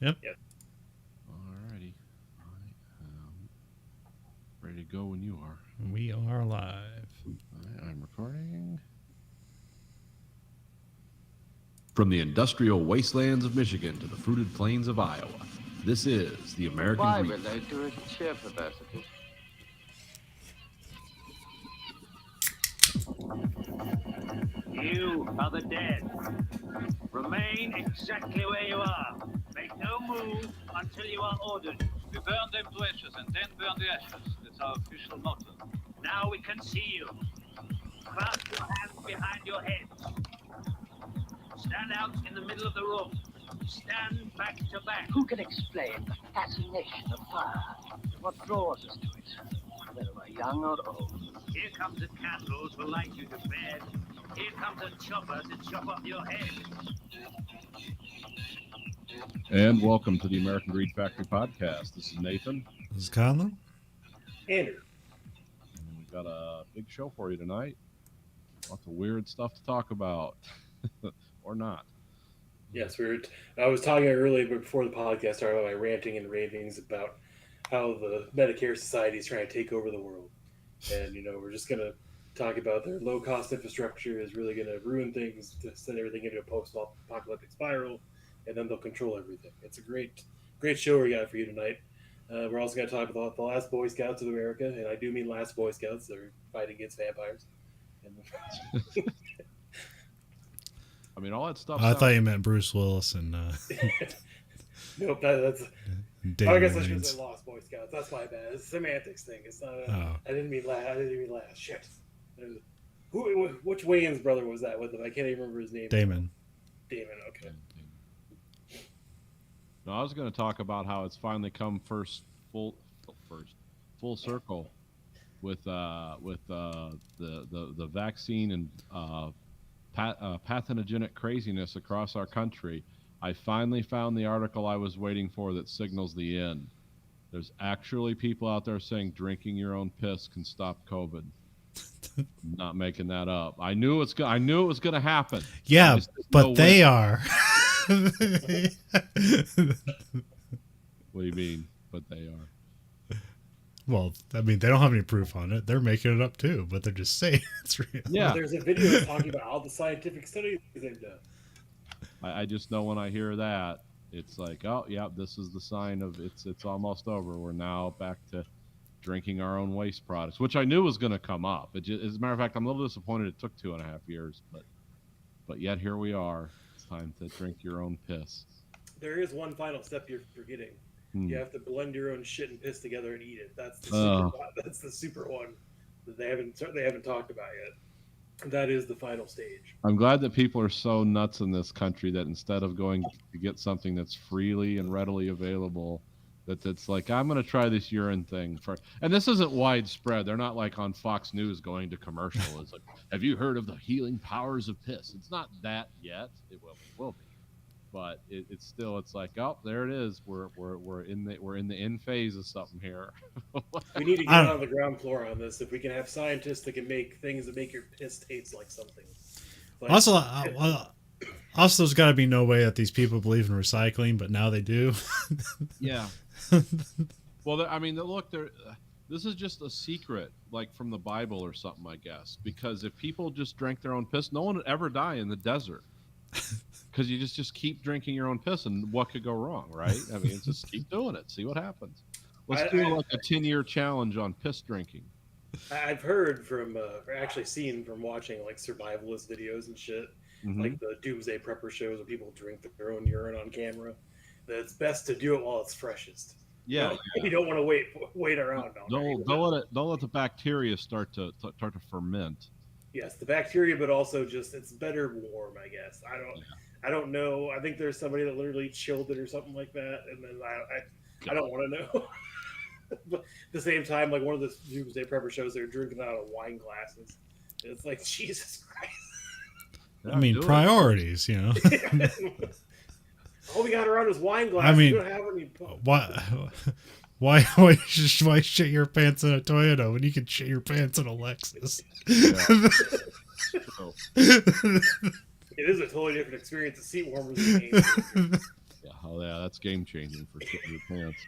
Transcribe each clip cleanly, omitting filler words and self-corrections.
Yep. Alrighty. I am ready to go when you are. We are live. I'm recording. From the industrial wastelands of Michigan to the fruited plains of Iowa, this is the American Why Reef. relate to its sheer perversity? You are the dead. Remain exactly where you are. Make no move until you are ordered. We burn them to ashes and then burn the ashes. That's our official motto. Now we can see you. Clasp your hands behind your heads. Stand out in the middle of the room. Stand back to back. Who can explain the fascination of fire? What draws us to it, whether we're young or old? Here comes a candle to light you to bed. Here comes a chopper to chop off your head. And welcome to the American Greed Factory podcast. This is Nathan. This is Conlon. Andrew. And we've got a big show for you tonight. Lots of weird stuff to talk about. Or not. Yes, I was talking earlier before the podcast started about my ranting and ravings about how the Medicare Society is trying to take over the world. And, we're just going to talk about their low-cost infrastructure is really going to ruin things, to send everything into a post-apocalyptic spiral, and then they'll control everything. It's a great show we got for you tonight. We're also going to talk about the last Boy Scouts of America, and I do mean last Boy Scouts. They're fighting against vampires. I mean, all that stuff. I thought you meant Bruce Willis and Nope, that's. David I guess I should Wayne's. say Lost Boy Scouts. That's my bad. It's a semantics thing. It's not. Oh. I didn't mean last. Shit. Which Wayans brother was that with him? I can't even remember his name. Damon. Damon. Okay. No, I was going to talk about how it's finally come full circle with the vaccine and pathogenic craziness across our country. I finally found the article I was waiting for that signals the end. There's actually people out there saying drinking your own piss can stop COVID. I'm not making that up. I knew it was going to happen. Yeah, but they are. What do you mean? But they are. Well, I mean, they don't have any proof on it. They're making it up too, but they're just saying it's real. Yeah. Well, there's a video talking about all the scientific studies they've done. I just know when I hear that, it's like, oh, yeah, this is the sign of it's almost over. We're now back to drinking our own waste products, which I knew was going to come up. As a matter of fact, I'm a little disappointed it took 2.5 years, but yet here we are. It's time to drink your own piss. There is one final step you're forgetting. You have to blend your own shit and piss together and eat it. That's the super one that they haven't talked about yet. That is the final stage. I'm glad that people are so nuts in this country that instead of going to get something that's freely and readily available, that's like, I'm going to try this urine thing first. And this isn't widespread. They're not like on Fox News going to commercial. It's like, have you heard of the healing powers of piss? It's not that yet. It will be. But it's like, oh, there it is. We're in the end phase of something here. We need to get on the ground floor on this. If we can have scientists that can make things that make your piss taste like something. Like, Also, there's got to be no way that these people believe in recycling, but now they do. Yeah. Well, I mean, look, this is just a secret, like from the Bible or something, I guess. Because if people just drank their own piss, no one would ever die in the desert. Because you just keep drinking your own piss, and what could go wrong, right? I mean, just keep doing it. See what happens. Let's do like a 10-year challenge on piss drinking. I've heard from, actually seen from watching like survivalist videos and shit, like the Doomsday Prepper shows where people drink their own urine on camera, that it's best to do it while it's freshest. Yeah, you don't want to wait around. Don't let the bacteria start to ferment. Yes, the bacteria, but also just it's better warm, I guess. I don't know. I think there's somebody that literally chilled it or something like that, and then I don't want to know. But at the same time, like one of the Doomsday Prepper shows, they're drinking out of wine glasses. And it's like, Jesus Christ. I mean, priorities, All we got around is wine glasses. I mean, we don't have any. Why shit your pants in a Toyota when you can shit your pants in a Lexus? It is a totally different experience. The seat warmers. Yeah, oh yeah, that's game changing for shitting your pants.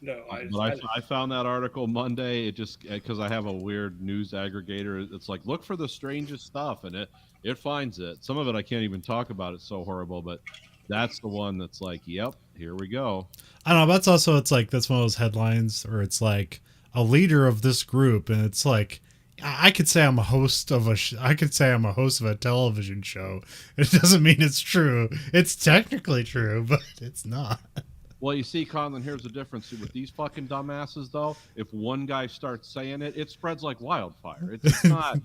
No, But I found that article Monday. It just because I have a weird news aggregator. It's like look for the strangest stuff, and it finds it. Some of it I can't even talk about. It's so horrible, but that's the one that's like, yep, here we go. I don't know. That's also it's like that's one of those headlines, or it's like a leader of this group, and it's like I could say I'm a host of I could say I'm a host of a television show. It doesn't mean it's true. It's technically true, but it's not. Well, you see, Conlon, here's the difference with these fucking dumbasses, though. If one guy starts saying it, it spreads like wildfire. It's not.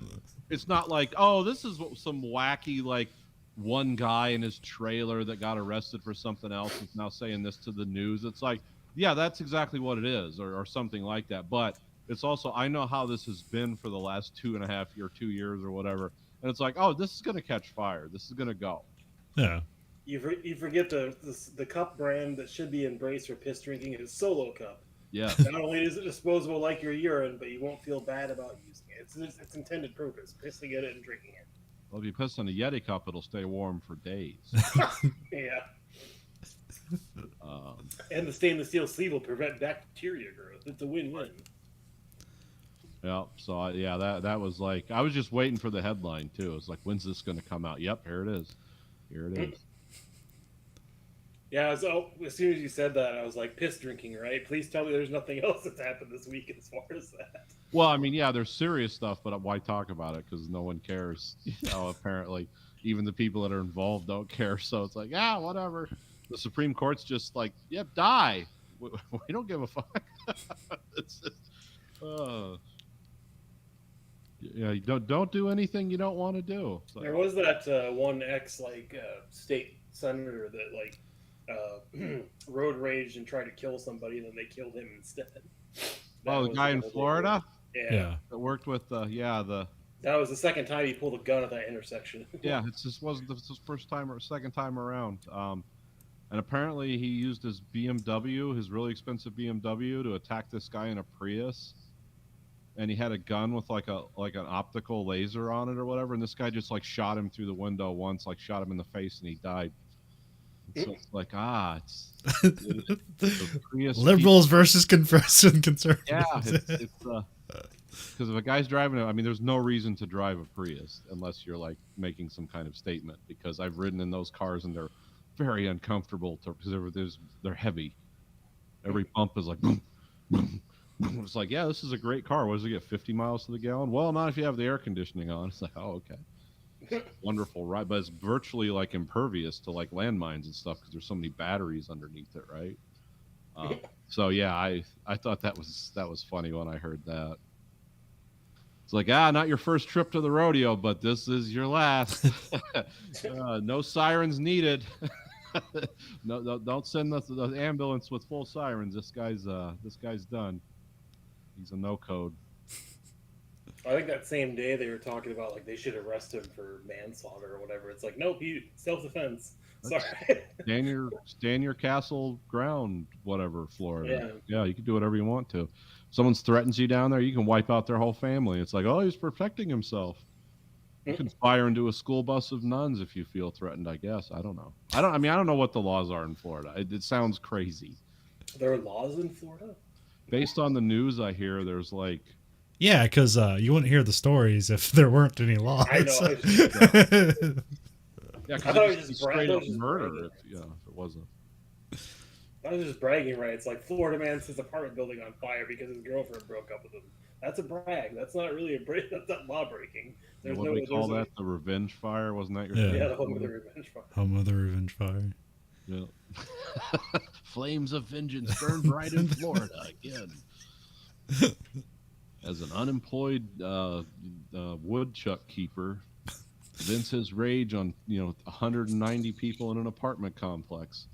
It's not like, oh, this is some wacky like one guy in his trailer that got arrested for something else is now saying this to the news. It's like, yeah, that's exactly what it is, or something like that. But it's also, I know how this has been for the last 2 years or whatever, and it's like, oh, this is gonna catch fire. This is gonna go. Yeah. You forget the cup brand that should be embraced for piss drinking is Solo Cup. Yeah. Not only is it disposable like your urine, but you won't feel bad about using it. It's its intended purpose: pissing in it and drinking it. Well, if you piss in a Yeti cup, it'll stay warm for days. Yeah. And the stainless steel sleeve will prevent bacteria growth. It's a win-win. Yeah. So that was like I was just waiting for the headline too. It's like, when's this going to come out? Yep, here it is. Here it is. Yeah, so as soon as you said that, I was like, piss drinking, right? Please tell me there's nothing else that's happened this week as far as that. Well, I mean, yeah, there's serious stuff, but why talk about it? Because no one cares. Apparently, even the people that are involved don't care. So it's like, yeah, whatever. The Supreme Court's just like, yep, die. We don't give a fuck. It's just, yeah, you don't do anything you don't want to do. So. There was that one state senator that road raged and tried to kill somebody, and then they killed him instead. The guy in Florida? Yeah. That worked with That was the second time he pulled a gun at that intersection. Yeah, it just wasn't his first time or second time around. And apparently he used his BMW, his really expensive BMW, to attack this guy in a Prius. And he had a gun with like an optical laser on it or whatever, and this guy just like shot him through the window once, like shot him in the face, and he died. And so it's like it's the Prius liberals versus conservatives. Yeah, it's because if a guy's driving it, I mean, there's no reason to drive a Prius unless you're like making some kind of statement. Because I've ridden in those cars and they're very uncomfortable because they're heavy. Every bump is like boom, boom. It's like, yeah, this is a great car. What does it get, 50 miles to the gallon? Well, not if you have the air conditioning on. It's like, oh, okay. It's wonderful ride, but it's virtually like impervious to like landmines and stuff because there's so many batteries underneath it, right? So yeah, I thought that was funny when I heard that. It's like, not your first trip to the rodeo, but this is your last. No sirens needed. No, don't send the ambulance with full sirens. This guy's done. He's a no code. I think that same day they were talking about like they should arrest him for manslaughter or whatever. It's like, nope, self-defense. Sorry. Stand your castle ground, whatever, Florida. Yeah, you can do whatever you want to. If someone threatens you down there, you can wipe out their whole family. It's like, oh, he's protecting himself. You can fire into a school bus of nuns if you feel threatened, I guess. I don't know. I don't know what the laws are in Florida. It sounds crazy. There are laws in Florida? Based on the news I hear, there's like... Yeah, because you wouldn't hear the stories if there weren't any laws. I know. Yeah, I thought it was just straight up murder if it wasn't. I was just bragging, right? It's like Florida man sets apartment building on fire because his girlfriend broke up with him. That's a brag. That's not really a brag. That's not law breaking. What do they call that? The revenge fire? Wasn't that your thing? Yeah, the home of the revenge fire. Home of the revenge fire. Yeah. Flames of vengeance burn bright in Florida again. As an unemployed woodchuck keeper, vents his rage on 190 people in an apartment complex.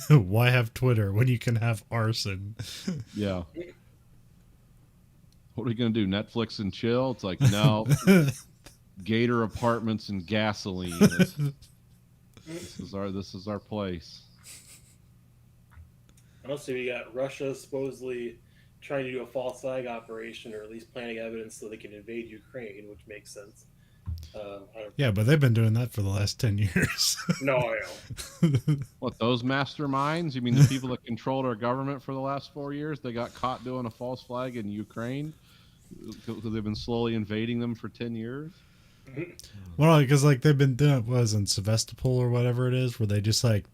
Why have Twitter when you can have arson? Yeah. What are we gonna do? Netflix and chill? It's like, no. Gator apartments and gasoline. This is our place. Also, we got Russia supposedly trying to do a false flag operation, or at least planting evidence so they can invade Ukraine, which makes sense. I don't, Yeah, but they've been doing that for the last 10 years. no, I know. What, those masterminds? You mean the people that controlled our government for the last 4 years? They got caught doing a false flag in Ukraine because they've been slowly invading them for 10 years? Well, because like they've been doing it was in Sevastopol or whatever it is, where they just like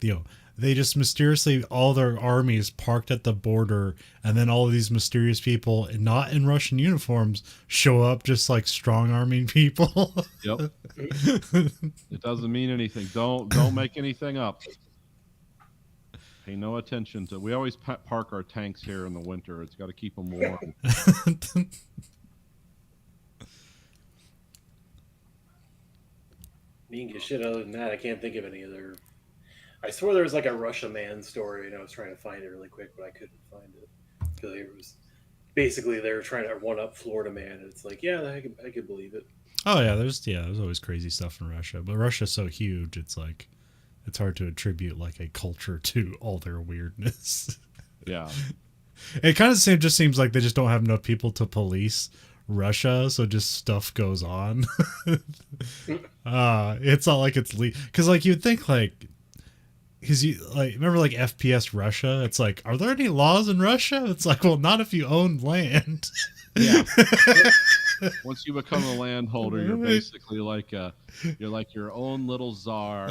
they just mysteriously all their armies parked at the border, and then all of these mysterious people, not in Russian uniforms, show up just like strong arming people. Yep. It doesn't mean anything. Don't make anything up. Pay no attention to. We always park our tanks here in the winter. It's got to keep them warm. Mean shit. Other than that, I can't think of any other. I swore there was like a Russia Man story, and I was trying to find it really quick, but I couldn't find it because it was basically they were trying to one up Florida Man, and it's like, yeah, I could believe it. Oh yeah, there's always crazy stuff in Russia, but Russia's so huge, it's like it's hard to attribute like a culture to all their weirdness. Yeah. It kind of just seems like they just don't have enough people to police Russia, so just stuff goes on. It's not like it's because like you'd think like because you like remember like FPS Russia. It's like, are there any laws in Russia? It's like, well, not if you own land. Yeah. Once you become a landholder, you're basically like your own little czar.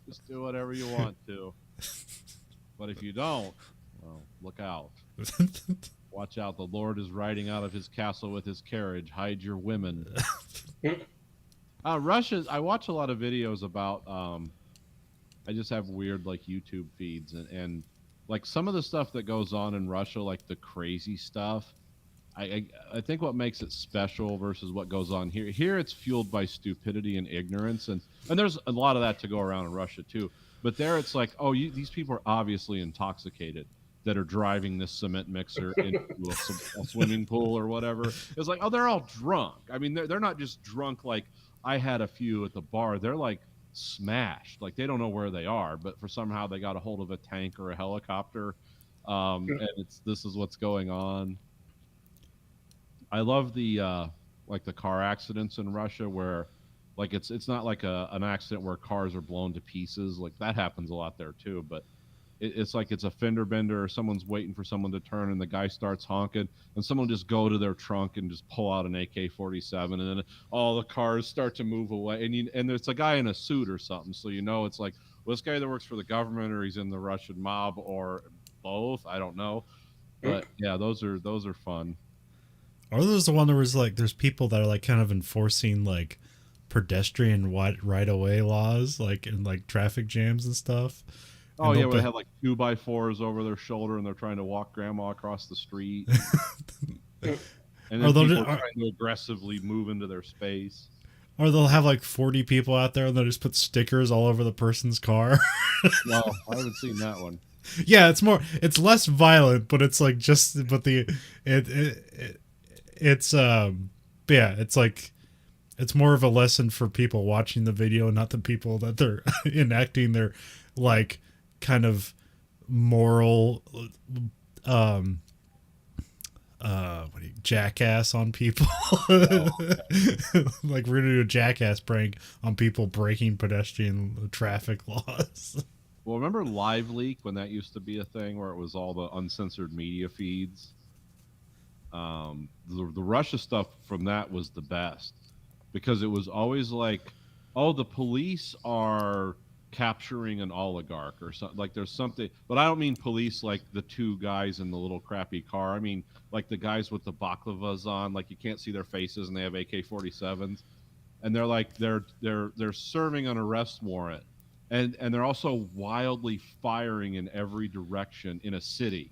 Just do whatever you want to. But if you don't, well, look out. Watch out. The Lord is riding out of his castle with his carriage. Hide your women. Russia, I watch a lot of videos about, I just have weird like YouTube feeds and like some of the stuff that goes on in Russia, like the crazy stuff. I think what makes it special versus what goes on here. Here it's fueled by stupidity and ignorance, and there's a lot of that to go around in Russia too. But there it's like, oh, these people are obviously intoxicated that are driving this cement mixer into a swimming pool or whatever. It's like, oh, they're all drunk. I mean, they're not just drunk like I had a few at the bar. They're like smashed, like they don't know where they are, but for somehow they got a hold of a tank or a helicopter, and this is what's going on. I love the like the car accidents in Russia where like it's not like an accident where cars are blown to pieces. Like that happens a lot there too, but it's like it's a fender bender or someone's waiting for someone to turn and the guy starts honking and someone just go to their trunk and just pull out an AK-47 and then all the cars start to move away and there's a guy in a suit or something, so you know it's like, well, this guy either works for the government or he's in the Russian mob or both. I don't know, but yeah, those are fun. Are those the one that was like there's people that are like kind of enforcing like pedestrian right away laws like in like traffic jams and stuff? Oh yeah, they have like 2x4s over their shoulder and they're trying to walk grandma across the street. And then people are trying to aggressively move into their space. Or they'll have like 40 people out there and they'll just put stickers all over the person's car. Well, I haven't seen that one. Yeah, it's less violent, but it's like it's like it's more of a lesson for people watching the video, not the people that they're enacting their like kind of moral jackass on people. Like we're gonna do a jackass prank on people breaking pedestrian traffic laws. Well, remember Live Leak when that used to be a thing where it was all the uncensored media feeds? The Russia stuff from that was the best because it was always like, oh, the police are capturing an oligarch or something. Like there's something, but I don't mean police like the two guys in the little crappy car. I mean like the guys with the baklavas on, like you can't see their faces and they have AK-47s, and they're like they're serving an arrest warrant, and they're also wildly firing in every direction in a city,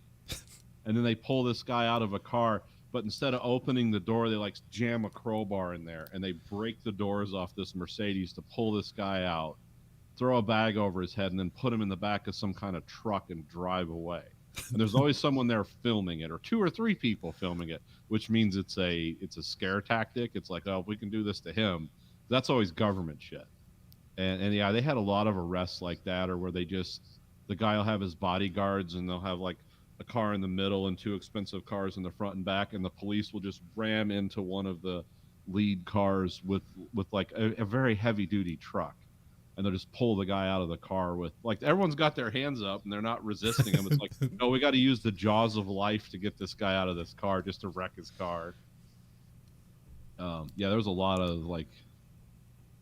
and then they pull this guy out of a car. But instead of opening the door, they like jam a crowbar in there and they break the doors off this Mercedes to pull this guy out, throw a bag over his head, and then put him in the back of some kind of truck and drive away. And there's always someone there filming it, or 2 or 3 people filming it, which means it's a scare tactic. It's like, oh, if we can do this to him, that's always government shit. And yeah, they had a lot of arrests like that, or where the guy will have his bodyguards and they'll have like a car in the middle and 2 expensive cars in the front and back, and the police will just ram into one of the lead cars with like a very heavy duty truck, and they'll just pull the guy out of the car with like everyone's got their hands up and they're not resisting him. It's like, no, we got to use the jaws of life to get this guy out of this car just to wreck his car. Yeah, there's a lot of like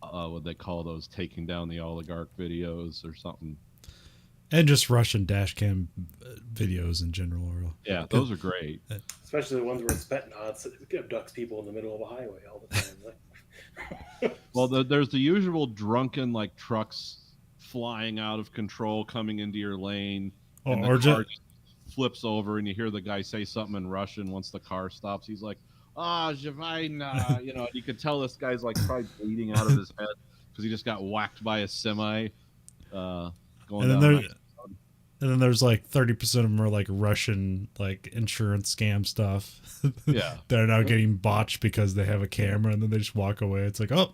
what they call those taking down the oligarch videos or something. And just Russian dash cam videos in general. Yeah, those are great. Especially the ones where Spetsnaz abducts people in the middle of a highway all the time. Well, there's the usual drunken like trucks flying out of control coming into your lane, and the car just flips over, and you hear the guy say something in Russian. Once the car stops, he's like, "Ah, Javina," you know. You could tell this guy's like probably bleeding out of his head because he just got whacked by a semi. And then there's like 30% of them are like Russian like insurance scam stuff. Yeah, they're now getting botched because they have a camera, and then they just walk away. It's like, oh,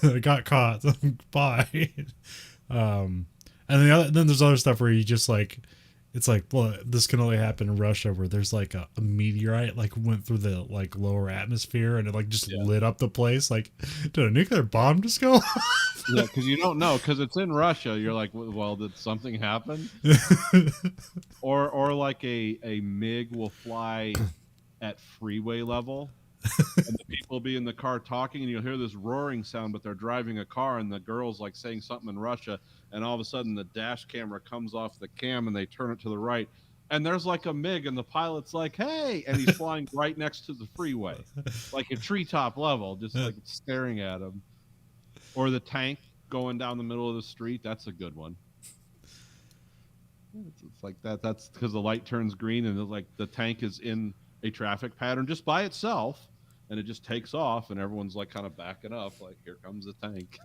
I got caught. Bye. And then there's other stuff where you just like, it's like, well, this can only happen in Russia, where there's like a meteorite like went through the like lower atmosphere and it like just lit up the place. Like, did a nuclear bomb just go off? Yeah, because you don't know, because it's in Russia. You're like, well, did something happen? or like a MiG will fly at freeway level, and the people be in the car talking, and you'll hear this roaring sound, but they're driving a car, and the girl's like saying something in Russia, and all of a sudden the dash camera comes off the cam, and they turn it to the right, and there's like a MiG, and the pilot's like, hey, and he's flying right next to the freeway, like a treetop level, just like staring at him. Or the tank going down the middle of the street. That's a good one. It's like that. That's because the light turns green, and like the tank is in a traffic pattern just by itself, and it just takes off, and everyone's like kind of backing up, like, here comes the tank.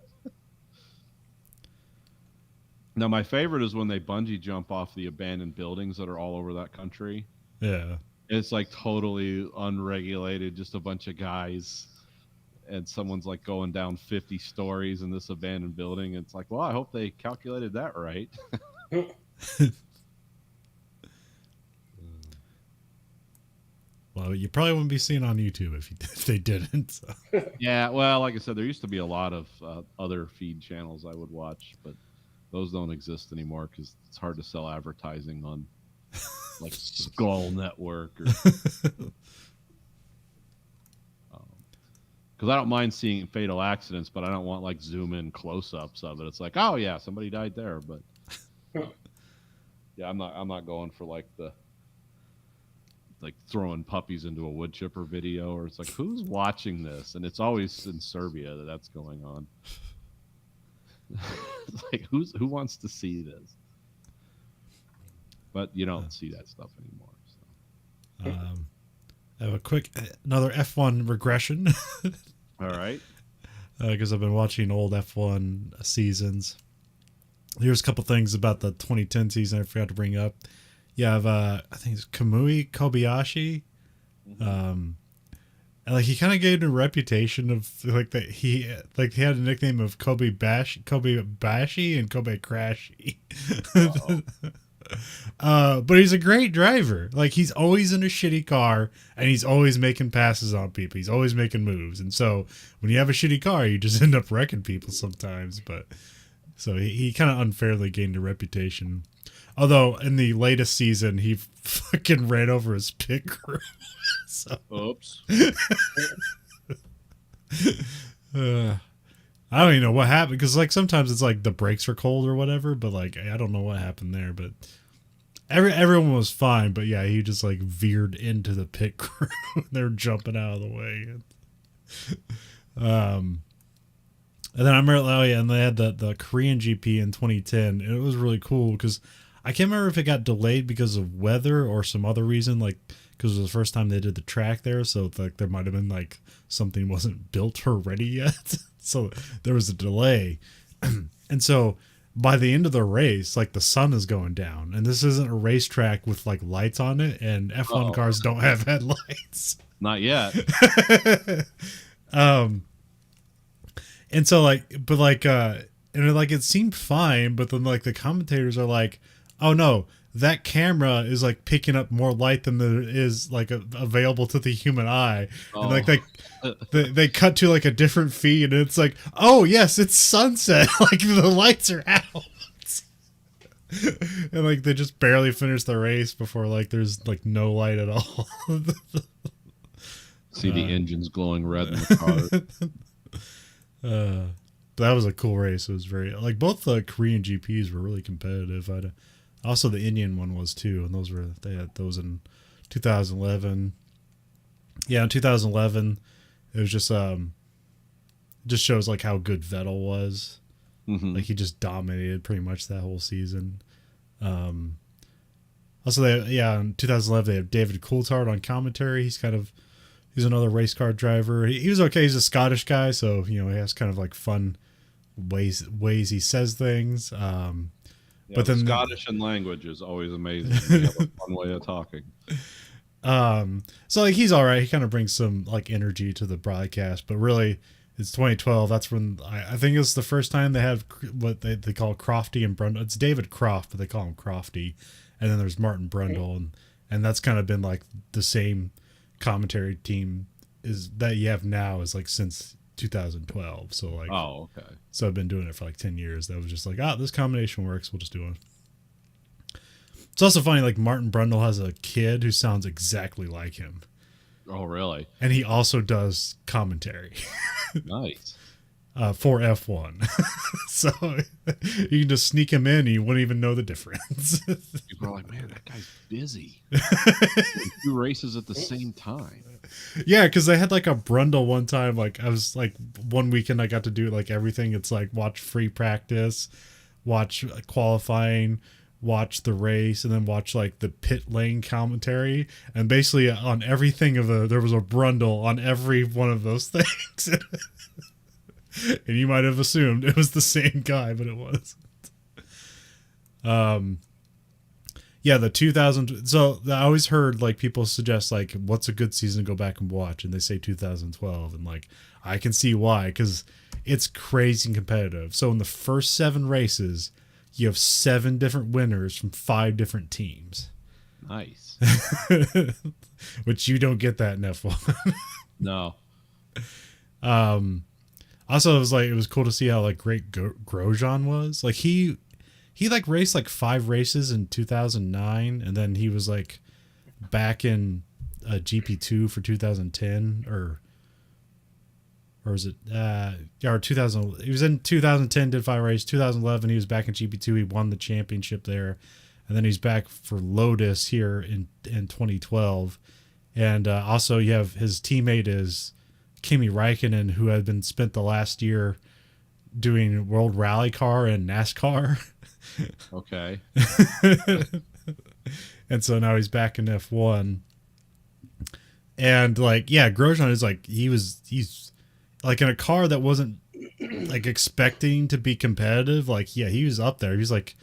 Now, my favorite is when they bungee jump off the abandoned buildings that are all over that country. Yeah. It's like totally unregulated, just a bunch of guys. And someone's like going down 50 stories in this abandoned building. It's like, well, I hope they calculated that right. Well, you probably wouldn't be seeing on YouTube if they didn't. So. Yeah, well, like I said, there used to be a lot of other feed channels I would watch, but those don't exist anymore because it's hard to sell advertising on like Skull Network or. Because I don't mind seeing fatal accidents, but I don't want like zoom in close-ups of it. It's like, oh yeah, somebody died there, but yeah, I'm not going for like the like throwing puppies into a wood chipper video, or it's like, who's watching this? And it's always in Serbia that's going on. It's like, who wants to see this? But you don't see that stuff anymore. So. I have another F1 regression. All right. Because I've been watching old F1 seasons. Here's a couple things about the 2010 season I forgot to bring up. You have, I think it's Kobyashi. Mm-hmm. And like he kind of gave him a reputation of like that he had a nickname of Kobyashi and Kobe Crashy. But he's a great driver. Like he's always in a shitty car and he's always making passes on people. He's always making moves. And so when you have a shitty car, you just end up wrecking people sometimes. But so he kind of unfairly gained a reputation. Although in the latest season, he fucking ran over his pit crew. So. Oops. I don't even know what happened because like sometimes it's like the brakes are cold or whatever, but like I don't know what happened there. But everyone was fine, but yeah, he just like veered into the pit crew. They're jumping out of the way. And then I remember, and they had the Korean GP in 2010, and it was really cool because I can't remember if it got delayed because of weather or some other reason, like because it was the first time they did the track there, so like there might have been like something wasn't built or ready yet. So there was a delay. And so by the end of the race, like the sun is going down, and this isn't a racetrack with like lights on it, and F1 cars don't have headlights. Not yet. And so like, but like, and like it seemed fine, but then like the commentators are like, oh no, that camera is like picking up more light than there is like available to the human eye. And like they cut to like a different feed, and it's like, oh yes, it's sunset. Like the lights are out. And like they just barely finish the race before like there's like no light at all. See the engines glowing red in the car. That was a cool race. It was very like both the Korean GPs were really competitive. Also the Indian one was too, and they had those in 2011. Yeah, in 2011, it was just shows like how good Vettel was. Mm-hmm. Like he just dominated pretty much that whole season. Also, in 2011 they have David Coultard on commentary. He's another race car driver. He was okay. He's a Scottish guy, so he has kind of like fun ways he says things. But then Scottish and language is always amazing. You have a fun way of talking. So like he's all right. He kind of brings some like energy to the broadcast, but really it's 2012. That's when I think it's the first time they have what they call Crofty and Brundle. It's David Croft, but they call him Crofty. And then there's Martin Brundle, and that's kind of been like the same commentary team is that you have now is like since 2012. So like, oh, okay. So I've been doing it for like 10 years. That was just like, this combination works. We'll just do it. It's also funny, like Martin Brundle has a kid who sounds exactly like him. Oh, really? And he also does commentary. Nice. For F1. So you can just sneak him in and you wouldn't even know the difference. People are like, man, that guy's busy. 2 races at the same time. Yeah, because they had like a Brundle one time. Like I was like one weekend I got to do like everything. It's like watch free practice, watch qualifying, watch the race, and then watch like the pit lane commentary. And basically on everything there was a Brundle on every one of those things. And you might have assumed it was the same guy, but it wasn't. Yeah, the 2000. So I always heard like people suggest like, what's a good season to go back and watch, and they say 2012, and like I can see why, because it's crazy and competitive. So in the first 7 races, you have 7 different winners from 5 different teams. Nice. Which you don't get that in F1. No. Also, it was cool to see how like great Grosjean was. Like he like raced like 5 races in 2009, and then he was like back in GP2 for 2010 or is it or 2000? He was in 2010, did 5 races. 2011, he was back in GP2. He won the championship there, and then he's back for Lotus here in 2012. And also, you have his teammate is Kimi Räikkönen, who had been spent the last year doing World Rally Car and NASCAR. Okay. And so now he's back in F1. And like, yeah, Grosjean is like, he's like in a car that wasn't like expecting to be competitive. Like, yeah, he was up there. He's like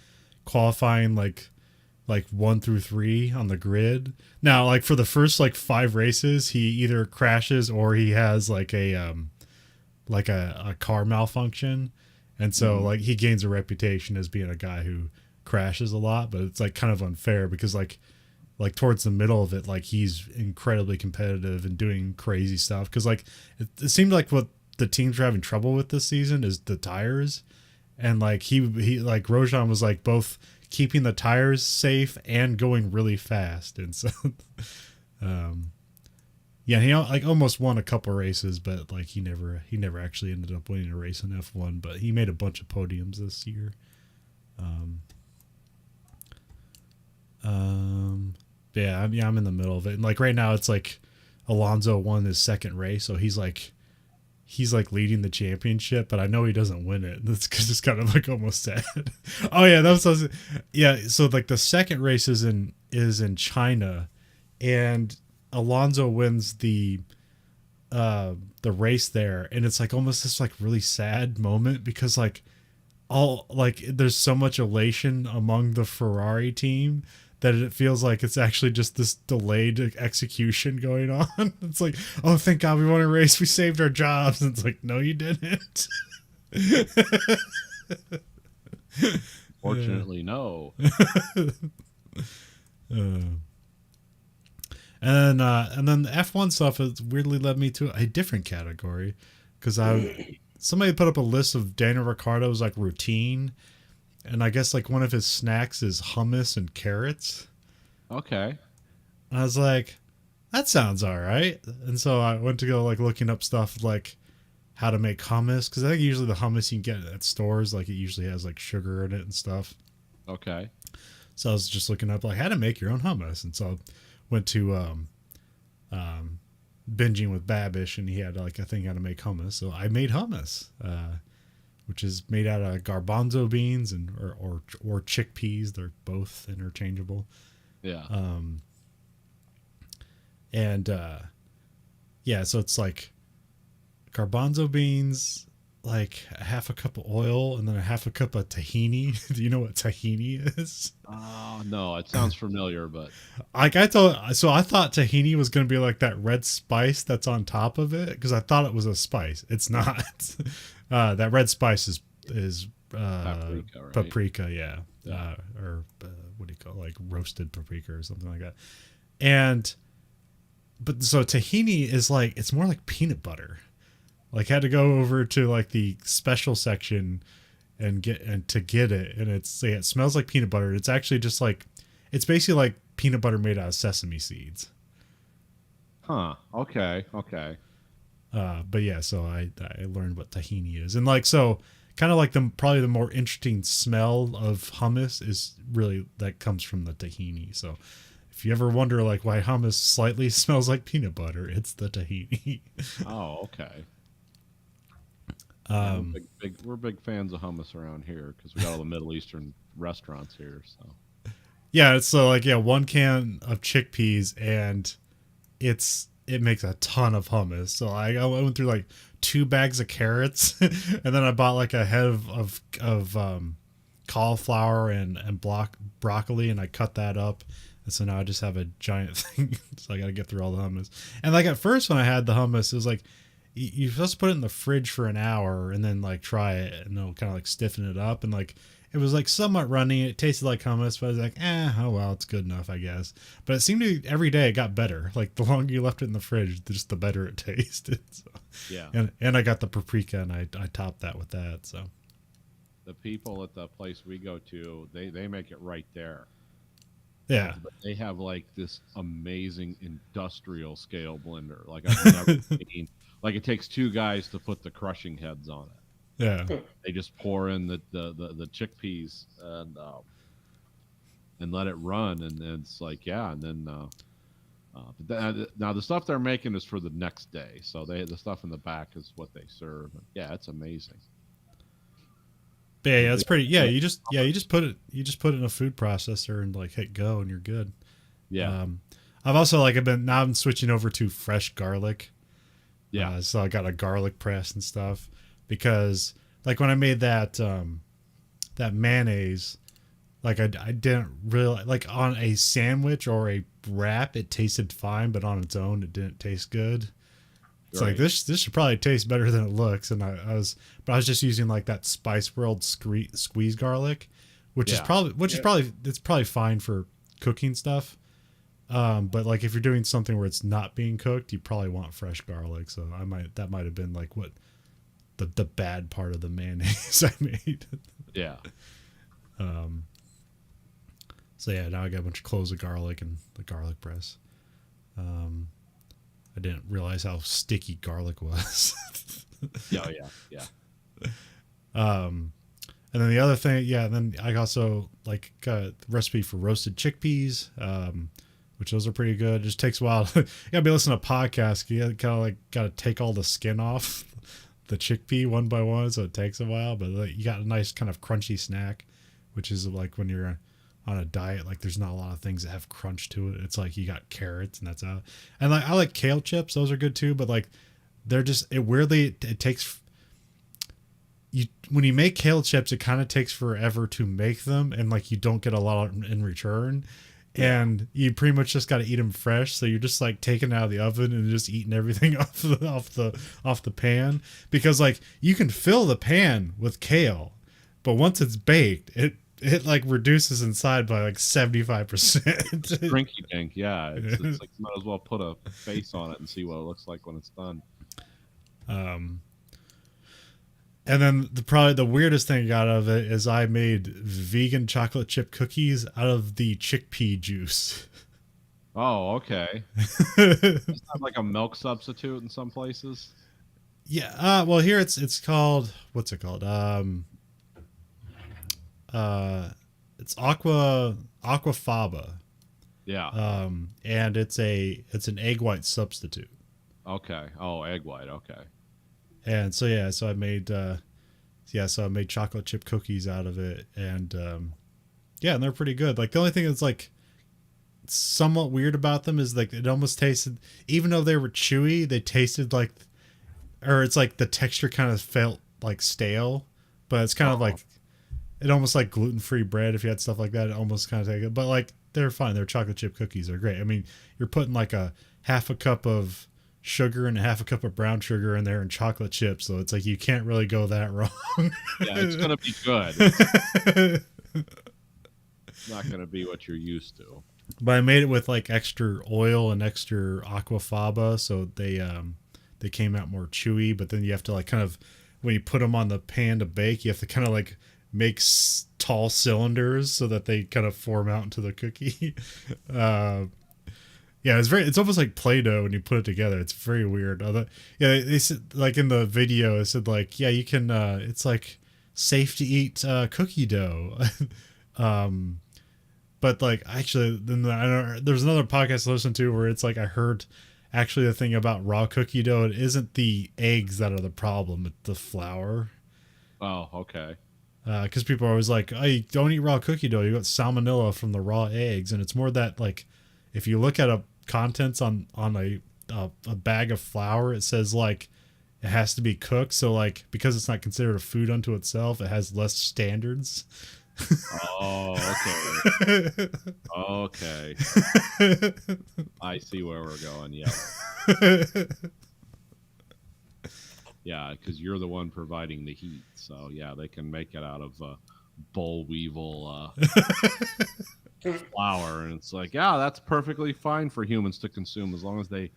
qualifying like 1 through 3 on the grid. Now, like for the first like 5 races, he either crashes or he has like a car malfunction, and so like he gains a reputation as being a guy who crashes a lot. But it's like kind of unfair because like towards the middle of it, like he's incredibly competitive and doing crazy stuff. Because like it seemed like what the teams were having trouble with this season is the tires, and like he like Grosjean was like both keeping the tires safe and going really fast. And so yeah, he like almost won a couple races, but like he never actually ended up winning a race in F1, but he made a bunch of podiums this year. Yeah, I'm in the middle of it. And like right now it's like Alonso won his 2nd race, so he's like leading the championship, but I know he doesn't win it. That's just kind of like almost sad. Oh yeah, yeah. So like the 2nd race is in China, and Alonso wins the race there, and it's like almost this like really sad moment because like there's so much elation among the Ferrari team that it feels like it's actually just this delayed execution going on. It's like, oh, thank God we won a race. We saved our jobs. And it's like, no, you didn't. Fortunately, no. And then the F1 stuff has weirdly led me to a different category because somebody put up a list of Daniel Ricciardo's like routine, and I guess like one of his snacks is hummus and carrots. Okay. And I was like, that sounds all right. And so I went to go like looking up stuff like how to make hummus, because I think usually the hummus you can get at stores, like it usually has like sugar in it and stuff. Okay. So I was just looking up like how to make your own hummus, and so I went to binging with Babish, and he had like a thing how to make hummus. So I made hummus, which is made out of garbanzo beans and or chickpeas. They're both interchangeable. Yeah. Yeah, so it's like garbanzo beans, like a half a cup of oil, and then a half a cup of tahini. Do you know what tahini is? Oh no, it sounds familiar, but Like I thought tahini was going to be like that red spice that's on top of it, because I thought it was a spice. It's not. That red spice is paprika, right? Paprika, yeah. What do you call it? Like roasted paprika or something like that. But so tahini is like, it's more like peanut butter. Like, had to go over to like the special section and get it, and it smells like peanut butter. It's actually just like, it's basically like peanut butter made out of sesame seeds. Huh. Okay. But yeah, so I learned what tahini is, and like, so kind of like probably the more interesting smell of hummus is really that comes from the tahini. So if you ever wonder like why hummus slightly smells like peanut butter, it's the tahini. Oh, okay. We're big fans of hummus around here because we got all the Middle Eastern restaurants here. So yeah, it's so like, yeah, 1 can of chickpeas, and it makes a ton of hummus. So I went through like 2 bags of carrots, and then I bought like a head of cauliflower and broccoli, and I cut that up. And so now I just have a giant thing. So I got to get through all the hummus. And like at first when I had the hummus, it was like, you're supposed to put it in the fridge for an hour and then like try it, and it'll kind of like stiffen it up. And like, it was like somewhat runny. It tasted like hummus, but I was like, oh well, it's good enough, I guess. But it seemed to be every day it got better. Like the longer you left it in the fridge, just the better it tasted. So, yeah. And I got the paprika, and I topped that with that. So the people at the place we go to, they make it right there. Yeah. But they have like this amazing industrial scale blender. Like I've never seen. Like it takes 2 guys to put the crushing heads on it. Yeah. They just pour in the chickpeas and let it run, and then it's like, yeah, and then now the stuff they're making is for the next day, so the stuff in the back is what they serve. Yeah, it's amazing. Yeah, it's pretty. Yeah, you just put it in a food processor and like hit go, and you're good. Yeah. I'm switching over to fresh garlic. Yeah. So I got a garlic press and stuff, because like when I made that mayonnaise, like I didn't really like on a sandwich or a wrap, it tasted fine, but on its own it didn't taste good. It's right. like this should probably taste better than it looks, and I was just using like that Spice World squeeze garlic, which is probably fine for cooking stuff. But like if you're doing something where it's not being cooked, you probably want fresh garlic. So that might have been like what the bad part of the mayonnaise I made. Yeah. So yeah, now I got a bunch of cloves of garlic and the garlic press. I didn't realize how sticky garlic was. Yeah. And then the other thing, then I also like got a recipe for roasted chickpeas, which those are pretty good. It just takes a while. You gotta be listening to podcasts. You kind of like gotta take all the skin off the chickpea one by one, so it takes a while. But like, you got a nice kind of crunchy snack, which is like when you're on a diet, like there's not a lot of things that have crunch to it. It's like you got carrots and that's out. And like I like kale chips; those are good too. But like they're just it takes. When you make kale chips, it kind of takes forever to make them, and like you don't get a lot in return. And you pretty much just got to eat them fresh. So you're just like taking it out of the oven and just eating everything off the pan, because like you can fill the pan with kale, but once it's baked, it like reduces inside by like 75%. Drinky dink, yeah. It's like you might as well put a face on it and see what it looks like when it's done. And then probably the weirdest thing I got out of it is I made vegan chocolate chip cookies out of the chickpea juice. Oh, okay. It's not like a milk substitute in some places. Yeah. Well, here it's called, what's it called? It's aquafaba. Yeah. And it's an egg white substitute. Okay. Oh, egg white. Okay. And so I made chocolate chip cookies out of it, and and they're pretty good. Like the only thing that's like somewhat weird about them is like it almost tasted, even though they were chewy, they tasted like, or it's like the texture kind of felt like stale, but it's kind of like it almost like gluten-free bread. If you had stuff like that, it almost kind of take it, but like they're fine. They're chocolate chip cookies. They're great. I mean, you're putting like a half a cup of sugar and a half a cup of brown sugar in there and chocolate chips, so it's like you can't really go that wrong. Yeah, it's gonna be good. It's not gonna be what you're used to. But I made it with like extra oil and extra aquafaba, so they came out more chewy. But then you have to like kind of, when you put them on the pan to bake, you have to kind of like make tall cylinders so that they kind of form out into the cookie. Yeah, it's almost like Play-Doh when you put it together. It's very weird. They said, like in the video, it said like, yeah, you can, it's like safe to eat cookie dough. But like actually, then there's another podcast I listened to where it's like I heard actually the thing about raw cookie dough. It isn't the eggs that are the problem; it's the flour. Oh, okay. Because people are always like, "Hey, don't eat raw cookie dough. You got salmonella from the raw eggs," and it's more that like, if you look at a contents on a bag of flour, it says like it has to be cooked, so like because it's not considered a food unto itself, it has less standards. Oh, okay. Okay. I see where we're going. Yeah. Yeah, because you're the one providing the heat, so yeah, they can make it out of boll weevil flour, and it's like, yeah, that's perfectly fine for humans to consume as long as they.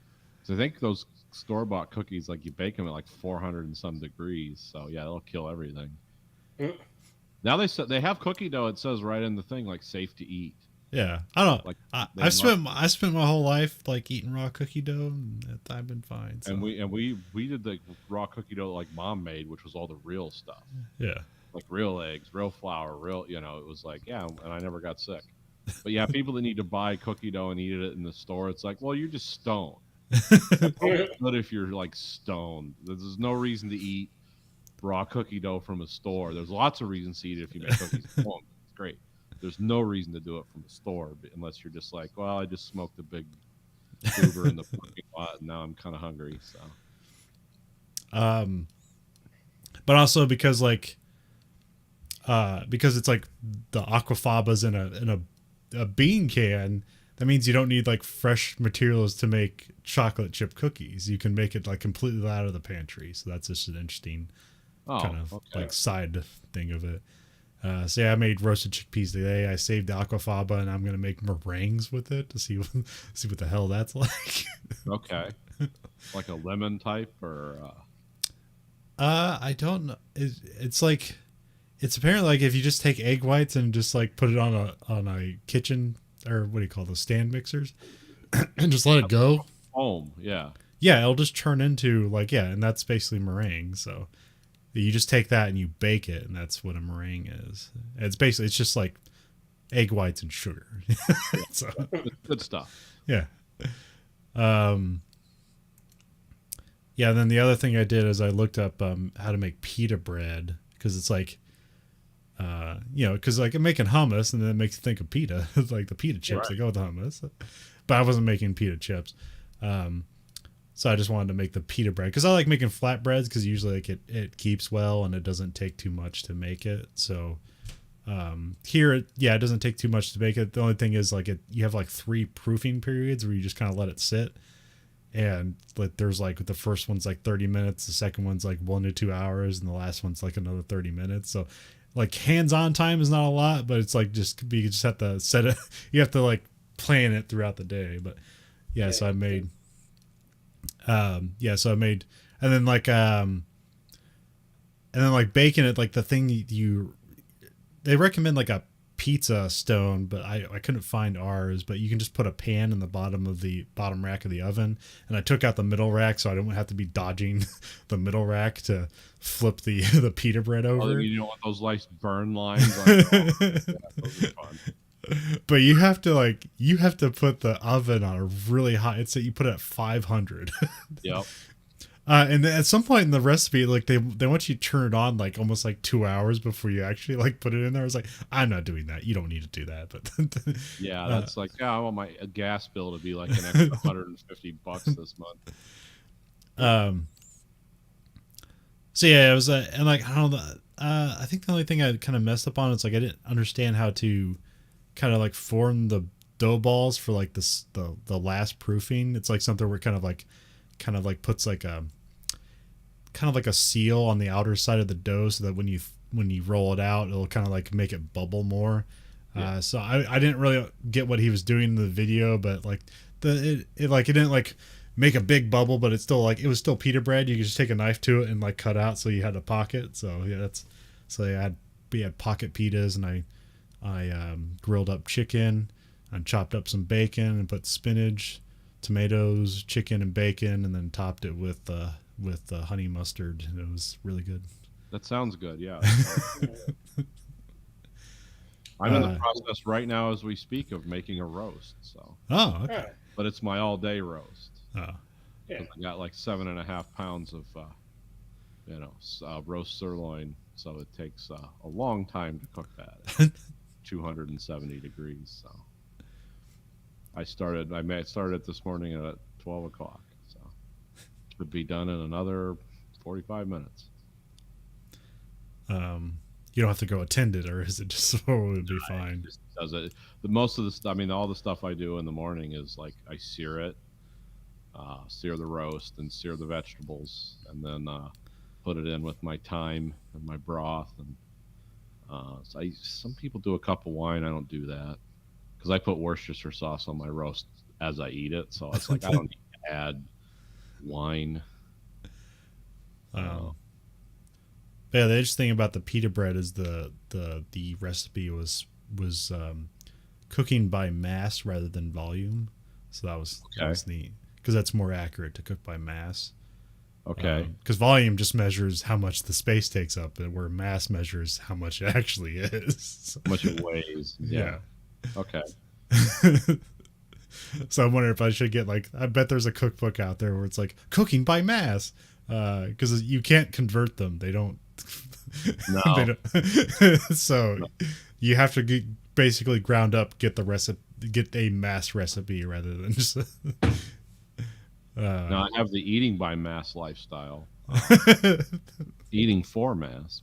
So I think those store-bought cookies, like you bake them at like 400 and some degrees, so yeah, they'll kill everything. Now they have cookie dough. It says right in the thing like safe to eat. Yeah, I don't. Like I spent my whole life like eating raw cookie dough, and I've been fine. So. And we did the raw cookie dough like Mom made, which was all the real stuff. Yeah, like real eggs, real flour, real. It was like and I never got sick. But yeah, people that need to buy cookie dough and eat it in the store, it's like, well, you're just stoned. But if you're like stoned, there's no reason to eat raw cookie dough from a store. There's lots of reasons to eat it if you make cookies at home. It's great. There's no reason to do it from a store unless you're just like, well, I just smoked a big goober in the parking lot and now I'm kind of hungry. So, but also because like, because it's like the aquafaba's in a bean can, that means you don't need like fresh materials to make chocolate chip cookies. You can make it like completely out of the pantry. So that's just an interesting kind of like side thing of it. So yeah, I made roasted chickpeas today. I saved the aquafaba and I'm gonna make meringues with it to see what the hell that's like. Okay, like a lemon type or. I don't know. It's like, it's apparently like if you just take egg whites and just like put it on a kitchen, or what do you call those, stand mixers, and just let it go. Foam, yeah. Yeah, it'll just turn into like, yeah, and that's basically meringue. So you just take that and you bake it, and that's what a meringue is. It's just like egg whites and sugar. So good stuff. Yeah. Yeah, then the other thing I did is I looked up how to make pita bread, because it's like, because like I'm making hummus, and then it makes you think of pita. It's like the pita chips that go with the hummus. But I wasn't making pita chips. So I just wanted to make the pita bread, because I like making flatbreads, because usually like it keeps well and it doesn't take too much to make it. So here, it doesn't take too much to make it. The only thing is like you have like 3 proofing periods where you just kind of let it sit. And like there's like the first one's like 30 minutes, the second one's like 1 to 2 hours, and the last one's like another 30 minutes. So like hands-on time is not a lot, but it's like just you just have to set it. You have to like plan it throughout the day. But yeah, so I made, and then baking it, like the thing they recommend like a pizza stone, but I couldn't find ours. But you can just put a pan in the bottom rack of the oven, and I took out the middle rack so I don't have to be dodging the middle rack to flip the pita bread over. Oh, you don't want those nice burn lines on yeah, those are fun. But you have to put the oven on a really high. It's that you put it at 500. Yep. And then at some point in the recipe, like they want you to turn it on like almost like 2 hours before you actually like put it in there. I was like, I'm not doing that. You don't need to do that. But yeah, that's like, I want my gas bill to be like an extra $150 this month. So yeah, it was and like I don't know. I think the only thing I kind of messed up on is like I didn't understand how to kind of like form the dough balls for like the last proofing. It's like something where it kind of like puts like a kind of like a seal on the outer side of the dough so that when you roll it out, it'll kind of like make it bubble more. Yeah. So I didn't really get what he was doing in the video, but like it didn't like make a big bubble, but it's still like it was still pita bread. You could just take a knife to it and like cut out, so you had a pocket. So yeah, we had pocket pitas, and I grilled up chicken and chopped up some bacon and put spinach, tomatoes, chicken, and bacon, and then topped it with honey mustard. It was really good. That sounds good. Yeah. I'm in the process right now as we speak of making a roast. So. Oh, okay. But it's my all-day roast. Oh. Yeah. I got like 7.5 pounds of, roast sirloin, so it takes a long time to cook that. 270 degrees. So I started it this morning at 12 o'clock. So it should be done in another 45 minutes. You don't have to go attend it, or is it just so it would be fine? It just does it. Most of the stuff, all the stuff I do in the morning is like I sear it, sear the roast and sear the vegetables, and then put it in with my thyme and my broth. And some people do a cup of wine. I don't do that because I put Worcestershire sauce on my roast as I eat it. So it's like I don't need to add wine. Yeah, the interesting thing about the pita bread is the recipe was cooking by mass rather than volume, so that was neat because that's more accurate to cook by mass. Okay. Because volume just measures how much the space takes up, and where mass measures how much it actually is. How much it weighs. Yeah. Okay. So I'm wondering if I should get I bet there's a cookbook out there where it's like cooking by mass, because you can't convert them. They don't. No. They don't. So you have to basically ground up, get a mass recipe rather than just. No, I have the eating by mass lifestyle. Eating for mass.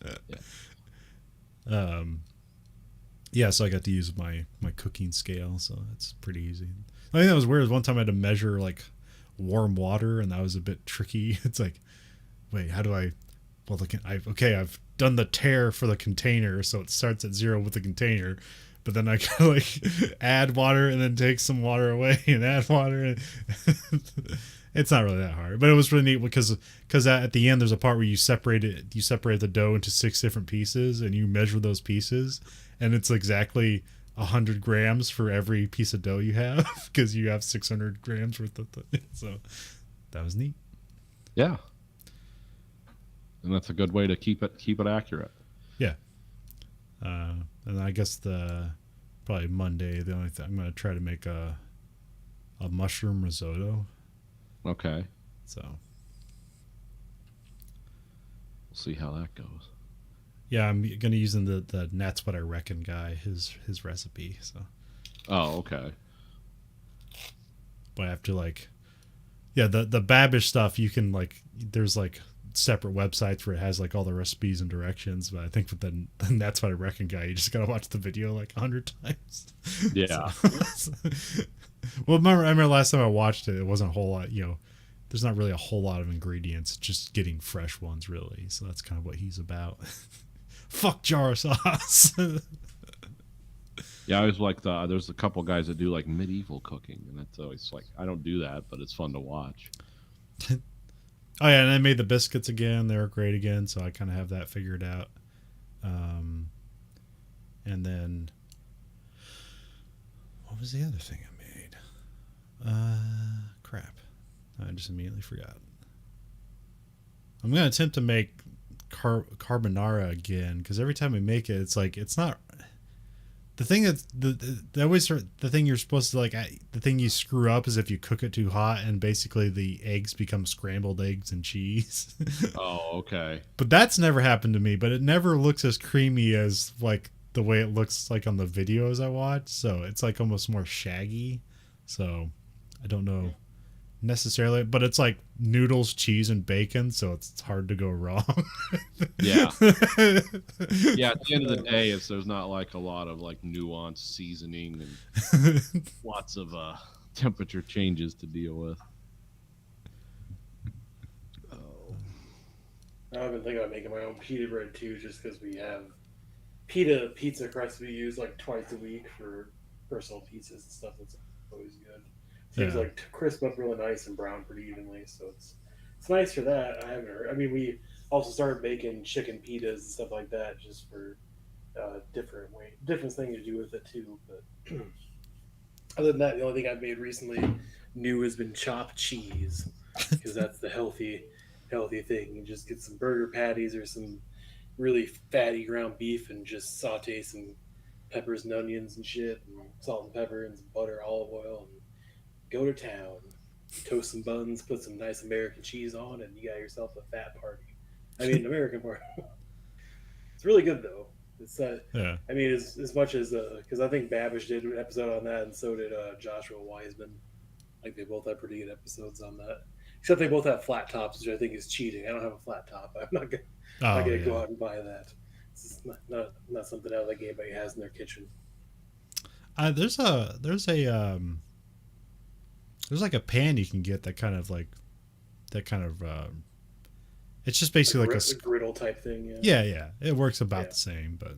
Yeah. So I got to use my cooking scale, so that's pretty easy. I think that was weird. One time I had to measure like warm water, and that was a bit tricky. It's like, wait, how do I? Well, I've done the tare for the container, so it starts at 0 with the container, but then I gotta add water and then take some water away and add water. And it's not really that hard, but it was really neat because at the end there's a part where you separate the dough into 6 different pieces, and you measure those pieces, and it's exactly 100 grams for every piece of dough you have because you have 600 grams worth of so that was neat. Yeah. And that's a good way to keep it accurate. Yeah. And I guess probably Monday, the only thing I'm going to try to make a mushroom risotto. Okay. So we'll see how that goes. Yeah, I'm going to use the That's What I Reckon guy, his recipe. So. Oh, okay. But I have to the Babish stuff, you can there's separate websites where it has all the recipes and directions, but I think with the That's What I Reckon guy, you just gotta watch the video 100 times. Yeah. So, well, I remember last time I watched it wasn't a whole lot, there's not really a whole lot of ingredients, just getting fresh ones really, so that's kind of what he's about. fuck jar sauce. Yeah, I always like there's a couple guys that do like medieval cooking, and that's always like I don't do that, but it's fun to watch. Oh yeah, and I made the biscuits again. They were great again, so I kind of have that figured out. And then what was the other thing I made? Crap. I just immediately forgot. I'm going to attempt to make carbonara again, because every time I make it, it's like, it's not... The thing that's... the thing you're supposed to, like... the thing you screw up is if you cook it too hot, and basically the eggs become scrambled eggs and cheese. Oh, okay. But that's never happened to me, but it never looks as creamy as, like, the way it looks like on the videos I watch. So it's like almost more shaggy. So I don't know necessarily, but it's like noodles, cheese, and bacon, so it's hard to go wrong. Yeah. Yeah, at the end of the day, there's not like a lot of like nuanced seasoning and lots of temperature changes to deal with. I've been thinking about making my own pita bread too, just because we have pizza crust we use like twice a week for personal pizzas and stuff. That's always good. Seems like to crisp up really nice and brown pretty evenly, so it's nice for that. I mean, we also started baking chicken pitas and stuff like that, just for different thing to do with it too. But other than that, the only thing I've made recently new has been chopped cheese, because that's the healthy thing. You just get some burger patties or some really fatty ground beef and just saute some peppers and onions and shit, and salt and pepper and some butter, olive oil, and go to town. Toast some buns, put some nice American cheese on, and you got yourself a fat party. I mean, American party. It's really good though. It's yeah. I mean, as much as because I think Babish did an episode on that, and so did Joshua Wiseman. Like they both have pretty good episodes on that. Except they both have flat tops, which I think is cheating. I don't have a flat top. I'm not gonna go out and buy that. It's not something I don't think anybody has in their kitchen. There's like a pan you can get that kind of it's just basically like a griddle type thing. Yeah. It works about the same, but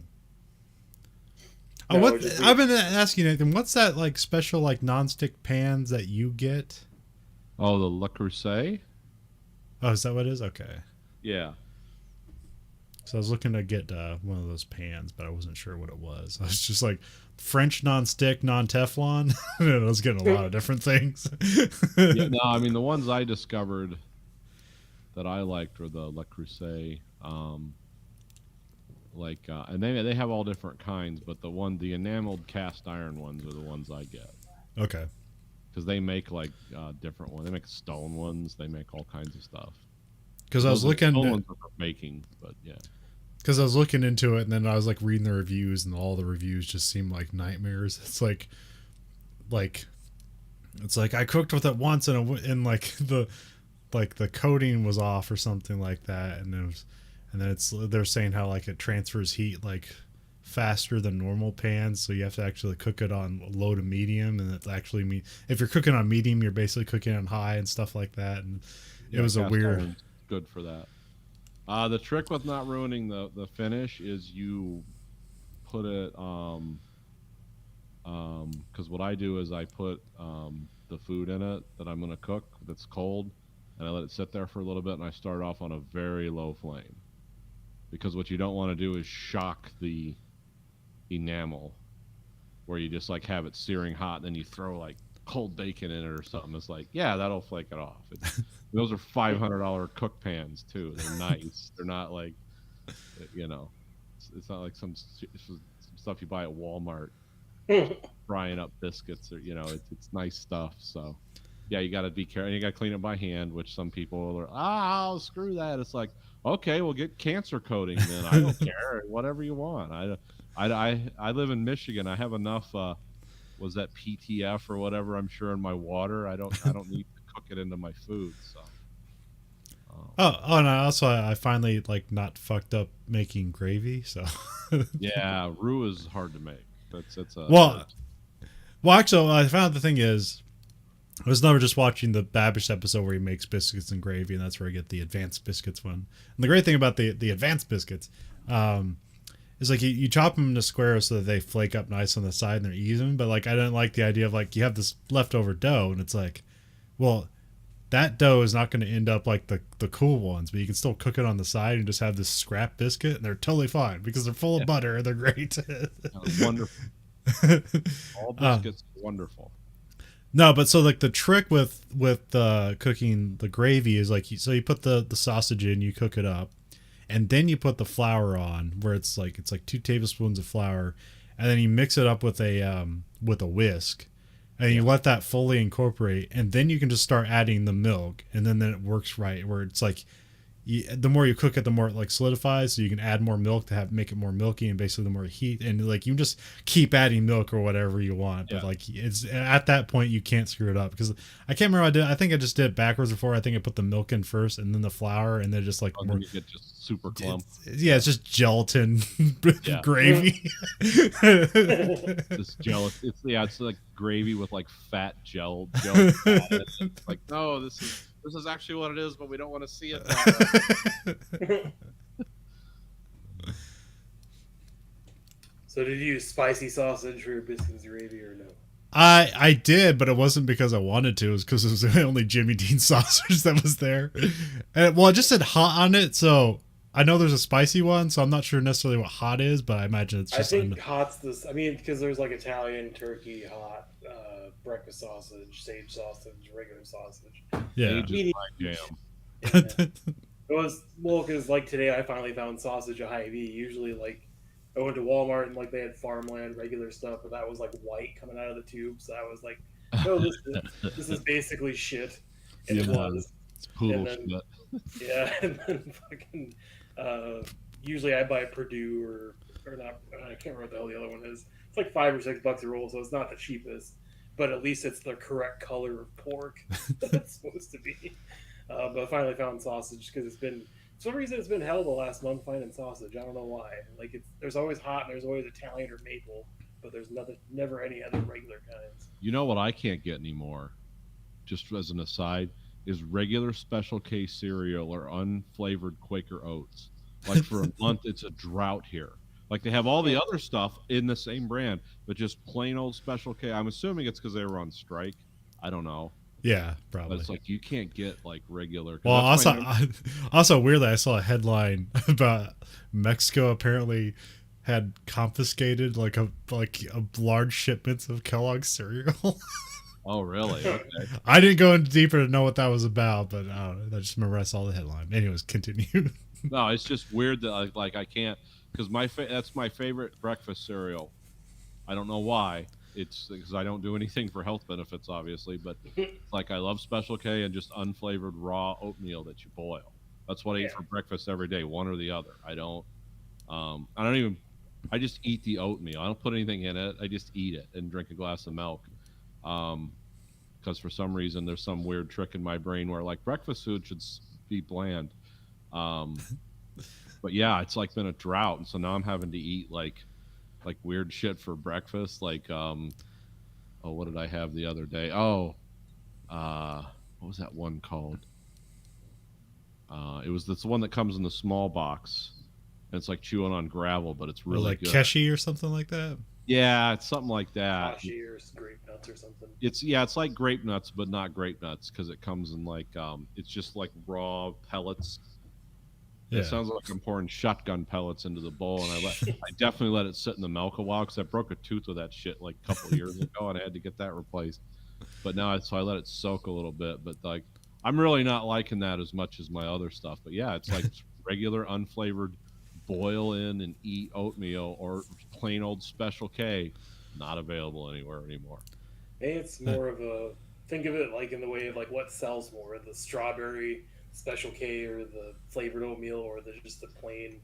No, I've been asking Nathan, what's that like special like nonstick pans that you get? Oh, the Le Creuset? Oh, is that what it is? Okay. Yeah. So I was looking to get one of those pans, but I wasn't sure what it was. I was just like French non-stick, non-Teflon. And I was getting a lot of different things. Yeah, no, I mean the ones I discovered that I liked were the Le Creuset. And they have all different kinds, but the enameled cast iron ones are the ones I get. Okay. Because they make like different ones. They make stone ones. They make all kinds of stuff. Because I was looking stone ones are for making, but yeah. Because I was looking into it, and then I was like reading the reviews, and all the reviews just seemed like nightmares. It's like I cooked with it once, and like the coating was off or something like that, and they're saying how like it transfers heat like faster than normal pans, so you have to actually cook it on low to medium, and it's actually if you're cooking on medium, you're basically cooking on high and stuff like that, and it was a weird. Good for that. The trick with not ruining the finish is you put it because what I do is I put the food in it that I'm going to cook that's cold, and I let it sit there for a little bit, and I start off on a very low flame, because what you don't want to do is shock the enamel where you just like have it searing hot, and then you throw like cold bacon in it or something. It's like, yeah, that'll flake it off. Those are $500 cook pans too. They're nice. They're not like, it's not like some stuff you buy at Walmart frying up biscuits, or it's nice stuff. So yeah, you got to be careful, and you got to clean it by hand, which some people are screw that. It's like, okay, we'll get cancer coating then. I don't care, whatever you want. I live in Michigan. I have enough was that PTF or whatever, I'm sure, in my water. I don't need to cook it into my food. So and I finally like not fucked up making gravy, so yeah, roux is hard to make. Well actually I found the thing is I was never just watching the Babish episode where he makes biscuits and gravy, and that's where I get the advanced biscuits one. And the great thing about the advanced biscuits is like you chop them into squares so that they flake up nice on the side and they're even. But like I didn't like the idea of like you have this leftover dough and it's like, well, that dough is not going to end up like the cool ones, but you can still cook it on the side and just have this scrap biscuit, and they're totally fine because they're full of butter and they're great. Wonderful. All biscuits are wonderful. No, but so like the trick with cooking the gravy is like you put the sausage in, you cook it up, and then you put the flour on where it's like 2 tablespoons of flour, and then you mix it up with a whisk. And you let that fully incorporate, and then you can just start adding the milk, and then it works right. Where it's like, the more you cook it, the more it like solidifies. So you can add more milk to make it more milky, and basically the more heat, and like you just keep adding milk or whatever you want. But like it's at that point you can't screw it up because I can't remember. I think I just did it backwards before. I think I put the milk in first, and then the flour, and then just like more. You get just super clump. It's just gelatin gravy. This gelatin. It's like gravy with like fat gel. Fat. It's like no, this is actually what it is, but we don't want to see it. So did you use spicy sausage for your biscuits and gravy or no? I did, but it wasn't because I wanted to. It was because it was the only Jimmy Dean sausage that was there. And well, it just said hot on it, so I know there's a spicy one, so I'm not sure necessarily what hot is, but I imagine it's just. I think hot's this. I mean, because there's like Italian, turkey, hot, breakfast sausage, sage sausage, regular sausage. Yeah. Yeah. It was because like today I finally found sausage at Hy-Vee. Usually like I went to Walmart and like they had farmland regular stuff, but that was like white coming out of the tube. So I was like, no, this is basically shit. And it was. It's poodle shit. Yeah, and then fucking usually I buy Purdue or not. I can't remember what the hell the other one is. It's like $5 or $6 a roll, so it's not the cheapest, but at least it's the correct color of pork that it's supposed to be. But I finally found sausage because for some reason it's been hell the last month finding sausage. I don't know why. Like there's always hot and there's always Italian or maple, but there's never any other regular kinds. You know what I can't get anymore, just as an aside, is regular Special K cereal or unflavored Quaker Oats. Like for a month, it's a drought here. Like they have all the other stuff in the same brand, but just plain old Special K. I'm assuming it's because they were on strike. I don't know. Yeah, probably. But it's like you can't get like regular. Well, also weirdly, I saw a headline about Mexico apparently had confiscated like a large shipments of Kellogg's cereal. Oh, really? Okay. I didn't go into deeper to know what that was about, but I don't know. I just remember I saw the headline. Anyways, continue. No, it's just weird that I can't because that's my favorite breakfast cereal. I don't know why. It's because I don't do anything for health benefits, obviously, but like I love Special K and just unflavored raw oatmeal that you boil. That's what I eat for breakfast every day, one or the other. I just eat the oatmeal. I don't put anything in it. I just eat it and drink a glass of milk. Because for some reason there's some weird trick in my brain where like breakfast food should be bland. But yeah, it's like been a drought, and so now I'm having to eat like weird shit for breakfast. Like, what did I have the other day? What was that one called? It was this one that comes in the small box, and it's like chewing on gravel, but it's really like good. Keshi or something like that. Yeah, it's something like that. Kashi or grape nuts or something. It's like grape nuts, but not grape nuts because it comes in like it's just like raw pellets. Yeah. It sounds like I'm pouring shotgun pellets into the bowl, and I definitely let it sit in the milk a while because I broke a tooth with that shit like a couple of years ago, and I had to get that replaced. But now so I let it soak a little bit. But like I'm really not liking that as much as my other stuff. But yeah, it's like regular unflavored boil in and eat oatmeal or plain old Special K, not available anywhere anymore. Maybe it's more of a think of it like in the way of like what sells more, the strawberry Special K or the flavored oatmeal or just the plain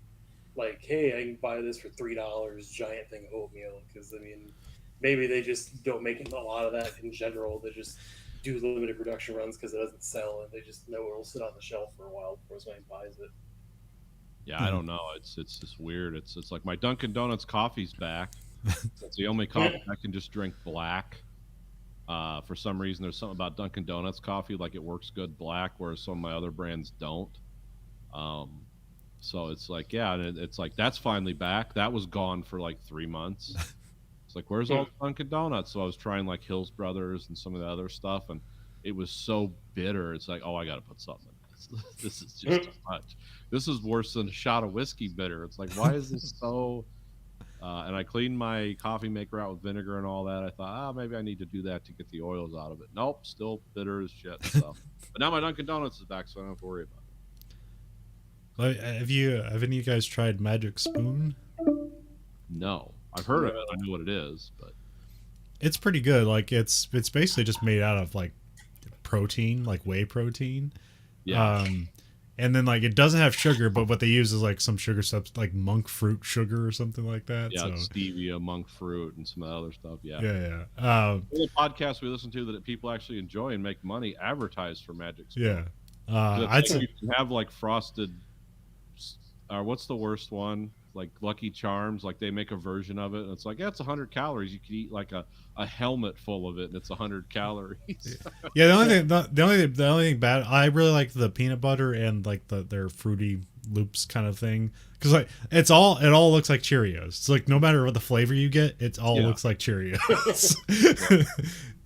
like, hey, I can buy this for $3 giant thing of oatmeal. Because I mean, maybe they just don't make a lot of that in general. They just do limited production runs because it doesn't sell, and they just know it'll sit on the shelf for a while before somebody buys it. Yeah, I don't know. It's just weird. It's like my Dunkin' Donuts coffee's back. It's the only coffee I can just drink black. For some reason, there's something about Dunkin' Donuts coffee, like it works good black, whereas some of my other brands don't. So it's like, yeah, and it's like that's finally back. That was gone for like 3 months. It's like, where's all the Dunkin' Donuts? So I was trying like Hills Brothers and some of the other stuff, and it was so bitter. It's like, oh, I got to put something in this. This is just too much. This is worse than a shot of whiskey bitter. It's like, why is this so? And I cleaned my coffee maker out with vinegar and all that. I thought, maybe I need to do that to get the oils out of it. Nope, still bitter as shit. So, but now my Dunkin' Donuts is back, so I don't have to worry about it. Have any of you guys tried Magic Spoon? No, I've heard of it. I know what it is, but It's pretty good. Like it's basically just made out of like protein, like whey protein. yeah, And then like it doesn't have sugar, but what they use is like some sugar subs like monk fruit sugar or something like that. yeah, So, it's stevia, monk fruit, and some of the other stuff. Yeah, yeah. the podcast we listen to that people actually enjoy and make money advertise for Magic Spoon. Yeah. I'd I'd say you can have like frosted. What's the worst one? Like Lucky Charms, like they make a version of it, and it's like, yeah, it's 100 calories. You could eat like a helmet full of it, and it's 100 calories. yeah. The only thing bad. I really like the peanut butter and like their Fruity Loops kind of thing, because like it all looks like Cheerios. It's like no matter what the flavor you get, it all looks like Cheerios.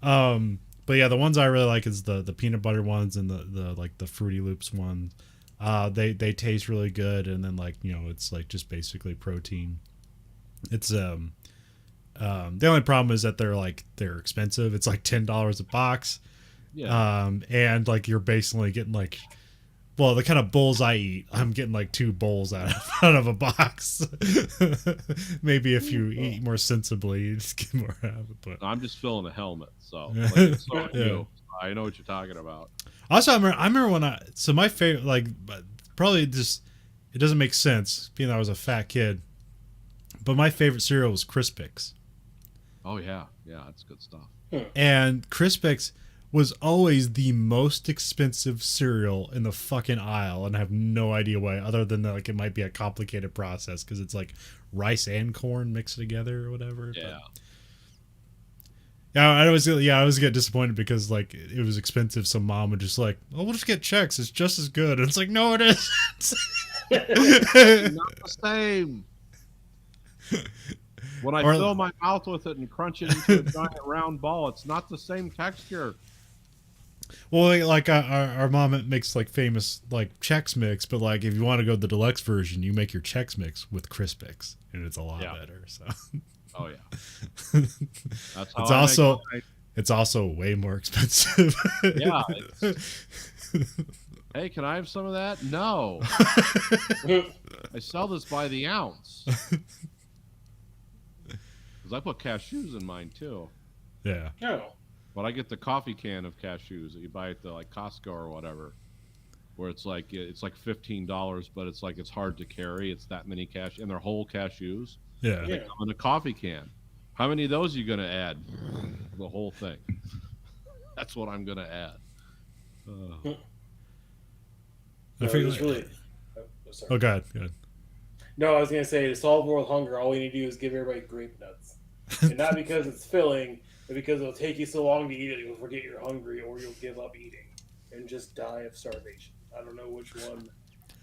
But yeah, the ones I really like is the peanut butter ones and the like the Fruity Loops ones. They taste really good, and then like it's like just basically protein. It's the only problem is that they're expensive. It's like $10 a box. Yeah. And like you're basically getting like, well, the kind of bowls I eat, I'm getting like 2 bowls out of a box. Maybe if you eat more sensibly, you just get more out of it. But I'm just filling a helmet, so like, I know what you're talking about. also, I remember when my favorite, like, probably just, it doesn't make sense being that I was a fat kid, but my favorite cereal was Crispix. Oh yeah, that's good stuff. And Crispix was always the most expensive cereal in the fucking aisle, and I have no idea why, other than that, like it might be a complicated process because it's like rice and corn mixed together or whatever. Yeah. But, I always get disappointed because like it was expensive, so mom would just like, oh, we'll just get Chex, it's just as good. And it's like, no, it isn't. Not the same. When I fill my mouth with it and crunch it into a giant round ball, it's not the same texture. Well, like our mom makes like famous like Chex Mix, but like if you want to go the deluxe version, you make your Chex Mix with Crispix, and it's a lot better. So. Oh yeah. That's how it's also way more expensive. Yeah. Hey, can I have some of that? No. I sell this by the ounce. Because I put cashews in mine too. Yeah. Oh. But I get the coffee can of cashews that you buy at the like Costco or whatever, where it's like $15, but it's like it's hard to carry. It's that many and they're whole cashews. Yeah. They come in a coffee can. How many of those are you going to add? The whole thing. That's what I'm going to add. I figure really. Oh, God. No, I was going to say, to solve world hunger, all we need to do is give everybody grape nuts. And not because it's filling, but because it'll take you so long to eat it, you'll forget you're hungry, or you'll give up eating and just die of starvation. I don't know which one.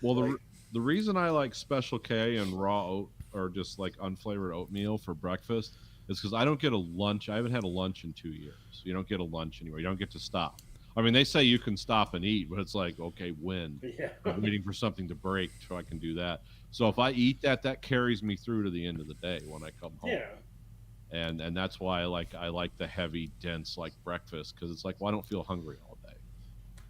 Well, the reason I like Special K and raw oat, or just like unflavored oatmeal for breakfast, is because I don't get a lunch. I haven't had a lunch in 2 years. You don't get a lunch anywhere. You don't get to stop. I mean, they say you can stop and eat, but it's like, okay, when? Yeah. I'm waiting for something to break so I can do that. So if I eat that carries me through to the end of the day when I come home. Yeah. And that's why I like the heavy, dense like breakfast, because it's like, well, I don't feel hungry all day.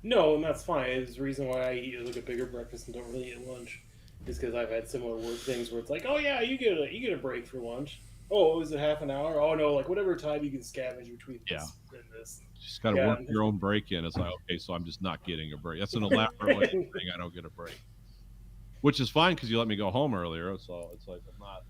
No, and that's fine. It's the reason why I eat like a bigger breakfast and don't really eat lunch, is because I've had similar work things where it's like, oh yeah, you get a break for lunch. Oh, is it half an hour? Oh no, like whatever time you can scavenge between this and this. Just got to work your own break in. It's like, okay, so I'm just not getting a break. That's an elaborate way of saying I don't get a break, which is fine because you let me go home earlier. So it's like I'm not,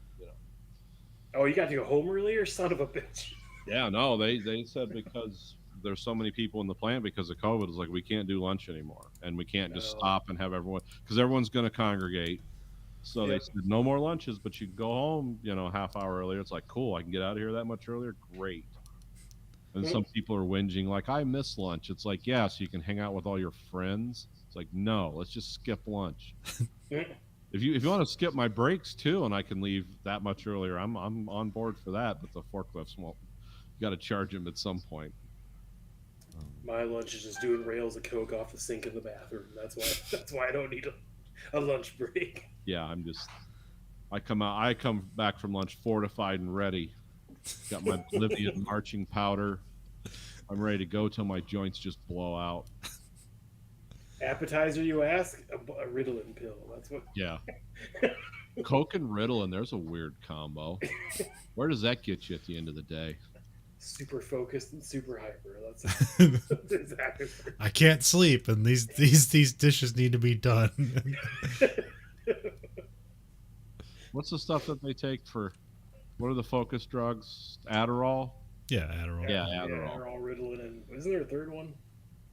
Oh, you got to go home earlier, son of a bitch. Yeah, no, they said because there's so many people in the plant because of COVID, it's like we can't do lunch anymore, and we can't just stop and have everyone, because everyone's going to congregate. So they said no more lunches, but you can go home, half hour earlier. It's like, cool, I can get out of here that much earlier. Great. And some people are whinging like, I miss lunch. It's like, yeah, so you can hang out with all your friends. It's like, no, let's just skip lunch. If you want to skip my breaks too, and I can leave that much earlier, I'm on board for that. But the forklifts won't. You got to charge them at some point. My lunch is just doing rails of Coke off the sink in the bathroom. That's why I don't need a lunch break. Yeah, I come back from lunch fortified and ready. Got my Bolivian marching powder. I'm ready to go till my joints just blow out. Appetizer, you ask? A Ritalin pill. That's what. Yeah. Coke and Ritalin, there's a weird combo. Where does that get you at the end of the day? Super focused and super hyper. That's exactly. I can't sleep, and these dishes need to be done. What's the stuff that they take for? What are the focus drugs? Adderall. Yeah, Adderall. Yeah, Adderall. Adderall, Ritalin, and isn't there a third one?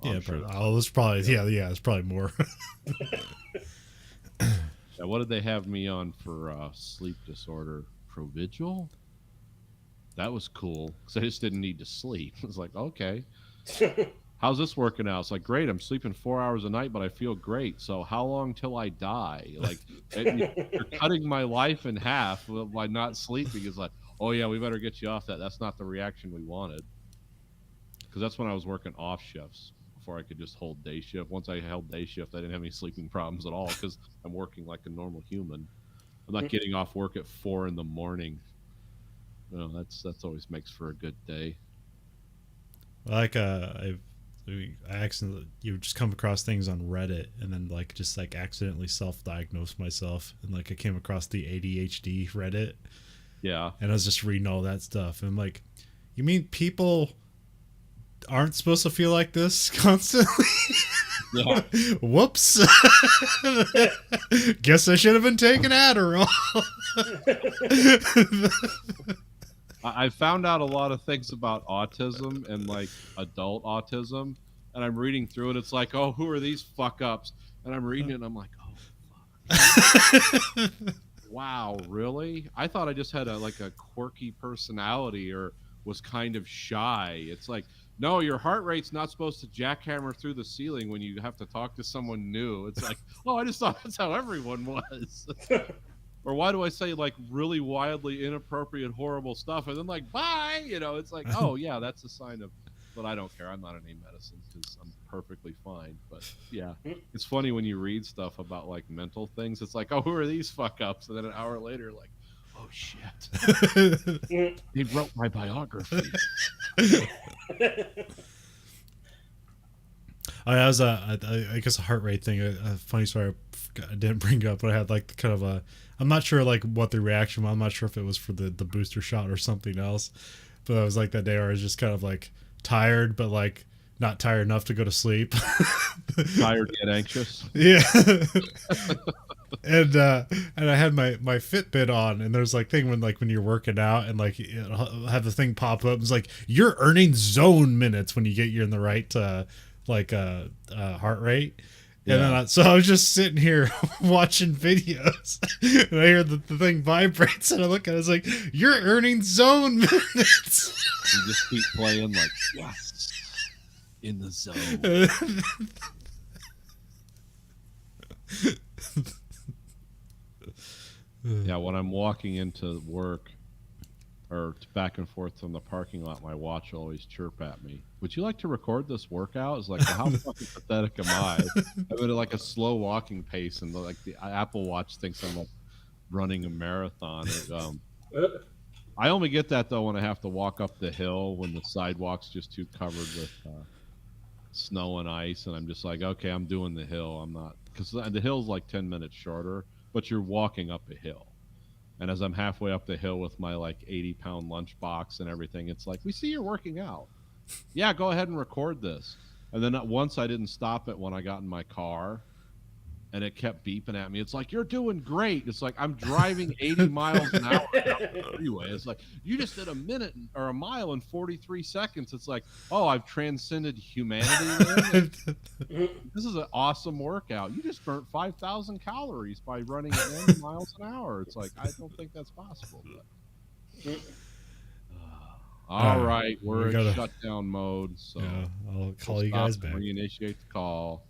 Yeah, it's probably it's probably more. Yeah, what did they have me on for sleep disorder? Provigil? That was cool because I just didn't need to sleep. It was like, okay, how's this working out? It's like, great, I'm sleeping 4 hours a night, but I feel great. So how long till I die? Like, you're cutting my life in half by not sleeping. It's like, oh yeah, we better get you off that. That's not the reaction we wanted. Because that's when I was working off shifts before I could just hold day shift. Once I held day shift, I didn't have any sleeping problems at all because I'm working like a normal human. I'm not getting off work at 4 a.m. That's always makes for a good day. Like I accidentally just come across things on Reddit and then just accidentally self-diagnose myself, and I came across the ADHD Reddit. Yeah. And I was just reading all that stuff, and I'm like, you mean people aren't supposed to feel like this constantly? Yeah. Whoops. Guess I should have been taking Adderall. I found out a lot of things about autism and adult autism, and I'm reading through it. It's like, oh, who are these fuck ups? And I'm reading it and I'm like, oh, fuck. Wow, really? I thought I just had a quirky personality or was kind of shy. It's like, no, your heart rate's not supposed to jackhammer through the ceiling when you have to talk to someone new. It's like, oh, I just thought that's how everyone was. Or why do I say really wildly inappropriate, horrible stuff and then bye? It's like, oh yeah, that's a sign of. But I don't care. I'm not on any medicine because I'm perfectly fine. But yeah, it's funny when you read stuff about mental things. It's like, oh, who are these fuck ups? And then an hour later, oh shit, he wrote my biography. I was I guess a heart rate thing. A funny story I didn't bring up, but I had kind of a. I'm not sure what the reaction was. I'm not sure if it was for the booster shot or something else. But I was that day where I was just kind of tired, but not tired enough to go to sleep. Tired yet anxious. Yeah. And I had my Fitbit on, and there's thing when you're working out and it'll have the thing pop up. It's you're earning zone minutes when you're in the right heart rate. And then so I was just sitting here watching videos, and I hear the thing vibrates, and I look at it, it's like, you're earning zone minutes. You just keep playing yes, in the zone. Yeah, when I'm walking into work or back and forth from the parking lot, my watch will always chirp at me. Would you like to record this workout? It's well, how fucking pathetic am I? I'm at a slow walking pace, and the Apple Watch thinks I'm running a marathon. I only get that though when I have to walk up the hill when the sidewalk's just too covered with snow and ice, and I'm just okay, I'm doing the hill. I'm not, because the hill's 10 minutes shorter, but you're walking up a hill. And as I'm halfway up the hill with my 80-pound lunchbox and everything, it's we see you're working out. Yeah, go ahead and record this. And then once I didn't stop it when I got in my car, and it kept beeping at me. It's you're doing great. It's I'm driving 80 miles an hour down the freeway. It's you just did a mile in 43 seconds. It's oh, I've transcended humanity. This is an awesome workout. You just burnt 5,000 calories by running at 90 miles an hour. It's I don't think that's possible. But... All right, we're in shutdown mode. So yeah, I'll call you guys back. Reinitiate the call.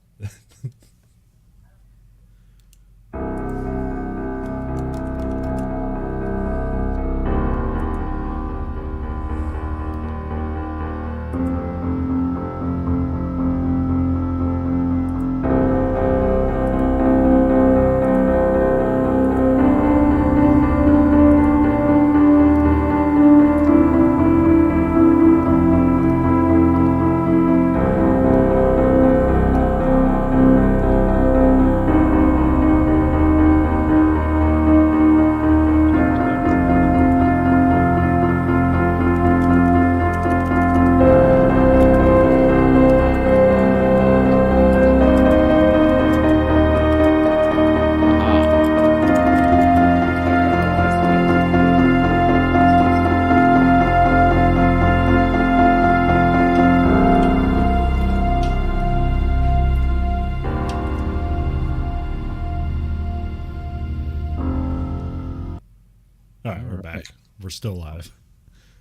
We're still live.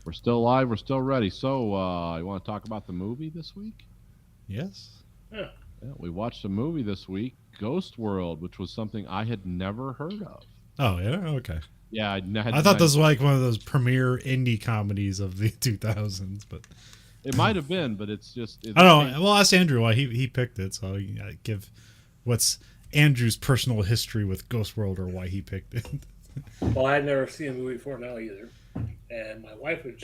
We're still live. We're still ready. So, you want to talk about the movie this week? Yes. Yeah, we watched a movie this week, Ghostworld, which was something I had never heard of. Oh, yeah? Okay. Yeah, I thought this was like one of those premier indie comedies of the 2000s, but it might have been, but it's just. I don't know. Well, ask Andrew why he picked it, so I give what's Andrew's personal history with Ghostworld or why he picked it. Well, I had never seen the movie before now either, and my wife would.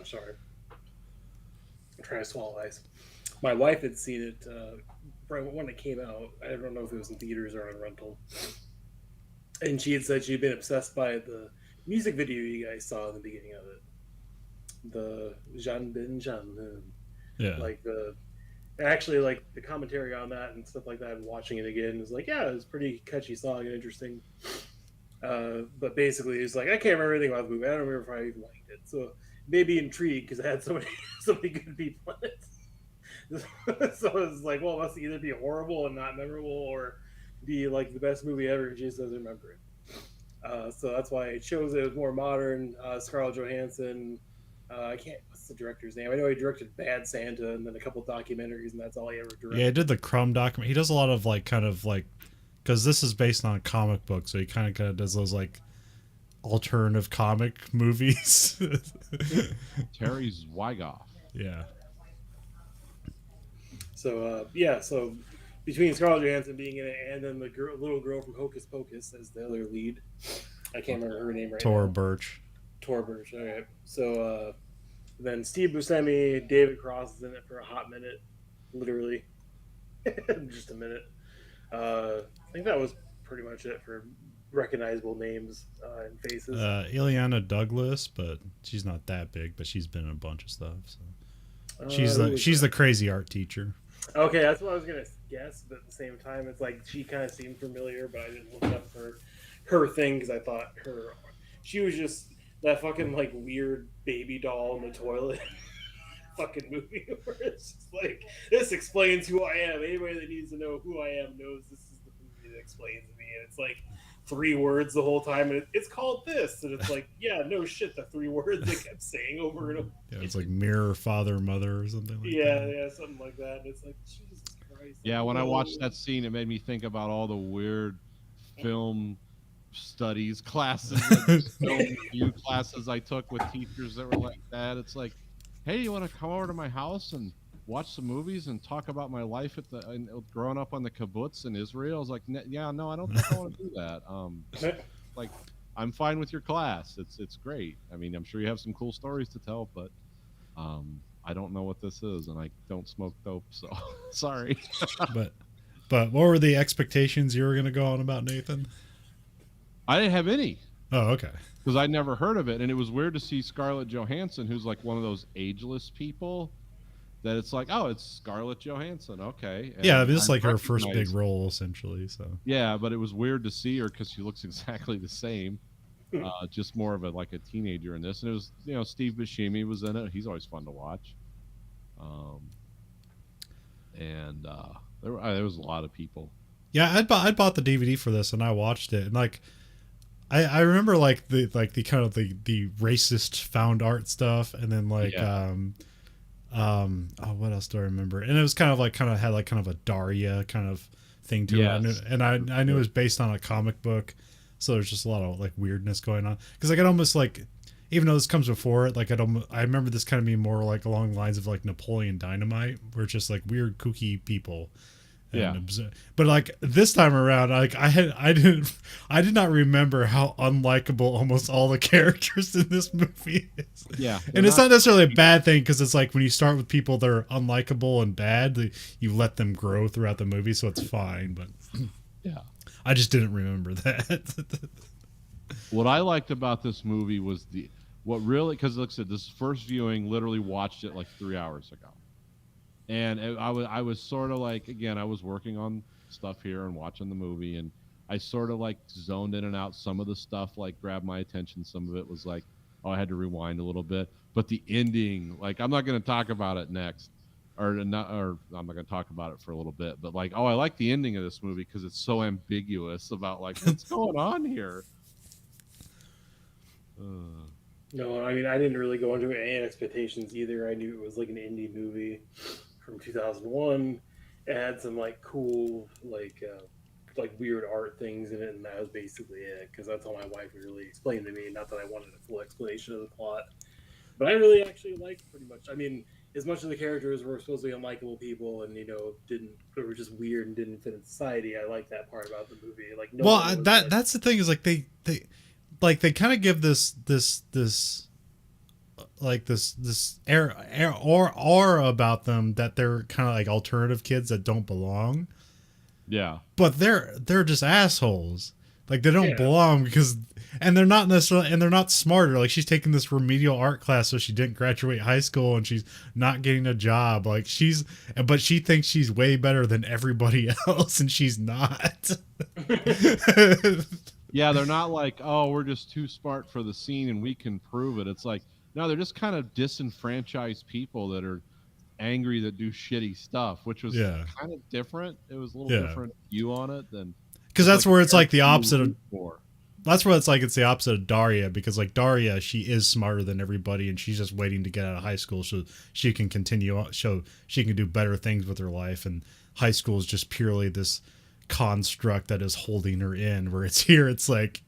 Sorry, I'm trying to swallow ice. My wife had seen it right when it came out. I don't know if it was in theaters or on rental. And she had said she'd been obsessed by the music video you guys saw in the beginning of it. The Jean Bin Jean. Yeah. Like actually like the commentary on that and stuff like that, and watching it again was like, yeah, it was a pretty catchy song and interesting. But basically it's like, I can't remember anything about the movie. I don't remember if I even liked it. So maybe intrigued because it had so many good people in it. So it's like, well, it must either be horrible and not memorable or be like the best movie ever and she just doesn't remember it. So that's why I chose it. It was more modern. Scarlett Johansson. What's the director's name? I know he directed Bad Santa and then a couple documentaries, and that's all he ever directed. Yeah, he did the Crumb document. He does a lot of because this is based on a comic book, so he kind of does those like alternative comic movies. Terry Zwigoff. Yeah. So so between Scarlett Johansson being in it and then the little girl from Hocus Pocus as the other lead, I can't remember her name right now. Tora Birch. Okay. So then Steve Buscemi, David Cross is in it for a hot minute, literally, just a minute. I think that was pretty much it for recognizable names and faces. Ileana Douglas, but she's not that big, but she's been in a bunch of stuff. So she's the crazy art teacher. Okay, that's what I was gonna guess, but at the same time, it's like she kind of seemed familiar, but I didn't look up her thing because I thought she was just that fucking like weird baby doll in the toilet fucking movie where it's just like, this explains who I am. Anybody that needs to know who I am knows this is the movie that explains me, and it's like 3 words the whole time, and it's called this, and it's like, yeah, no shit, the 3 words they kept saying over and over. Yeah, it's like mirror, father, mother, or something like that. Yeah, something like that. And it's like, Jesus Christ. Yeah, when I watched that scene, it made me think about all the weird film studies classes, film review classes I took with teachers that were like that. It's like, hey, you want to come over to my house and watch some movies and talk about my life growing up on the kibbutz in Israel? I was like, yeah, no, I don't think I want to do that. Like, I'm fine with your class. It's great. I mean, I'm sure you have some cool stories to tell, but I don't know what this is, and I don't smoke dope, so sorry. But what were the expectations you were going to go on about, Nathan? I didn't have any. Oh, okay. Because I'd never heard of it, and it was weird to see Scarlett Johansson, who's like one of those ageless people, that it's like, oh, it's Scarlett Johansson, okay. And yeah, this is like her first big role, essentially. So yeah, but it was weird to see her because she looks exactly the same, just more of a teenager in this. And it was, Steve Buscemi was in it. He's always fun to watch. There was a lot of people. Yeah, I bought the DVD for this and I watched it, and like I remember the kind of the racist found art stuff, and then what else do I remember? And it was kind of had kind of a Daria kind of thing to it. I knew it was based on a comic book, so there's just a lot of weirdness going on. Because I'd almost even though this comes before it, I remember this kind of being more along the lines of Napoleon Dynamite, where it's just weird kooky people. But this time around, I did not remember how unlikable almost all the characters in this movie is. Yeah, and it's not necessarily a bad thing, because it's when you start with people that are unlikable and bad, you let them grow throughout the movie, so it's fine. But yeah, I just didn't remember that. What I liked about this movie was because like I said, this first viewing, literally watched it 3 hours ago. And I was sort of again, I was working on stuff here and watching the movie, and I sort of zoned in and out. Some of the stuff grabbed my attention. Some of it was I had to rewind a little bit. But the ending, I'm not going to talk about it next, or I'm not going to talk about it for a little bit. But I like the ending of this movie because it's so ambiguous about what's going on here. No, I mean, I didn't really go into any expectations either. I knew it was like an indie movie from 2001. It had some like cool, like weird art things in it, and that was basically it. Because that's all my wife would really explain to me. Not that I wanted a full explanation of the plot, but I really actually liked pretty much. I mean, as much as the characters were supposed to be unlikable people, and they were just weird and didn't fit in society. I like that part about the movie. Like, no Well, one was that's the thing is like they kind of give this like this aura about them that they're kind of like alternative kids that don't belong, Yeah. but they're just assholes. Like they don't Yeah. belong because, and they're not necessarily, and they're not smarter. Like she's taking this remedial art class so she didn't graduate high school and she's not getting a job. Like but she thinks she's way better than everybody else and she's not. Yeah, they're not like, oh, we're just too smart for the scene and we can prove it. It's like, no, they're just kind of disenfranchised people that are angry that do shitty stuff, which was Yeah. kind of different. It was a little Yeah. different view on it than Because that's where it's like the opposite of, for. that's where it's like it's the opposite of Daria, because like Daria, she is smarter than everybody and she's just waiting to get out of high school so she can continue on, so she can do better things with her life, and high school is just purely this construct that is holding her in, where it's here it's like,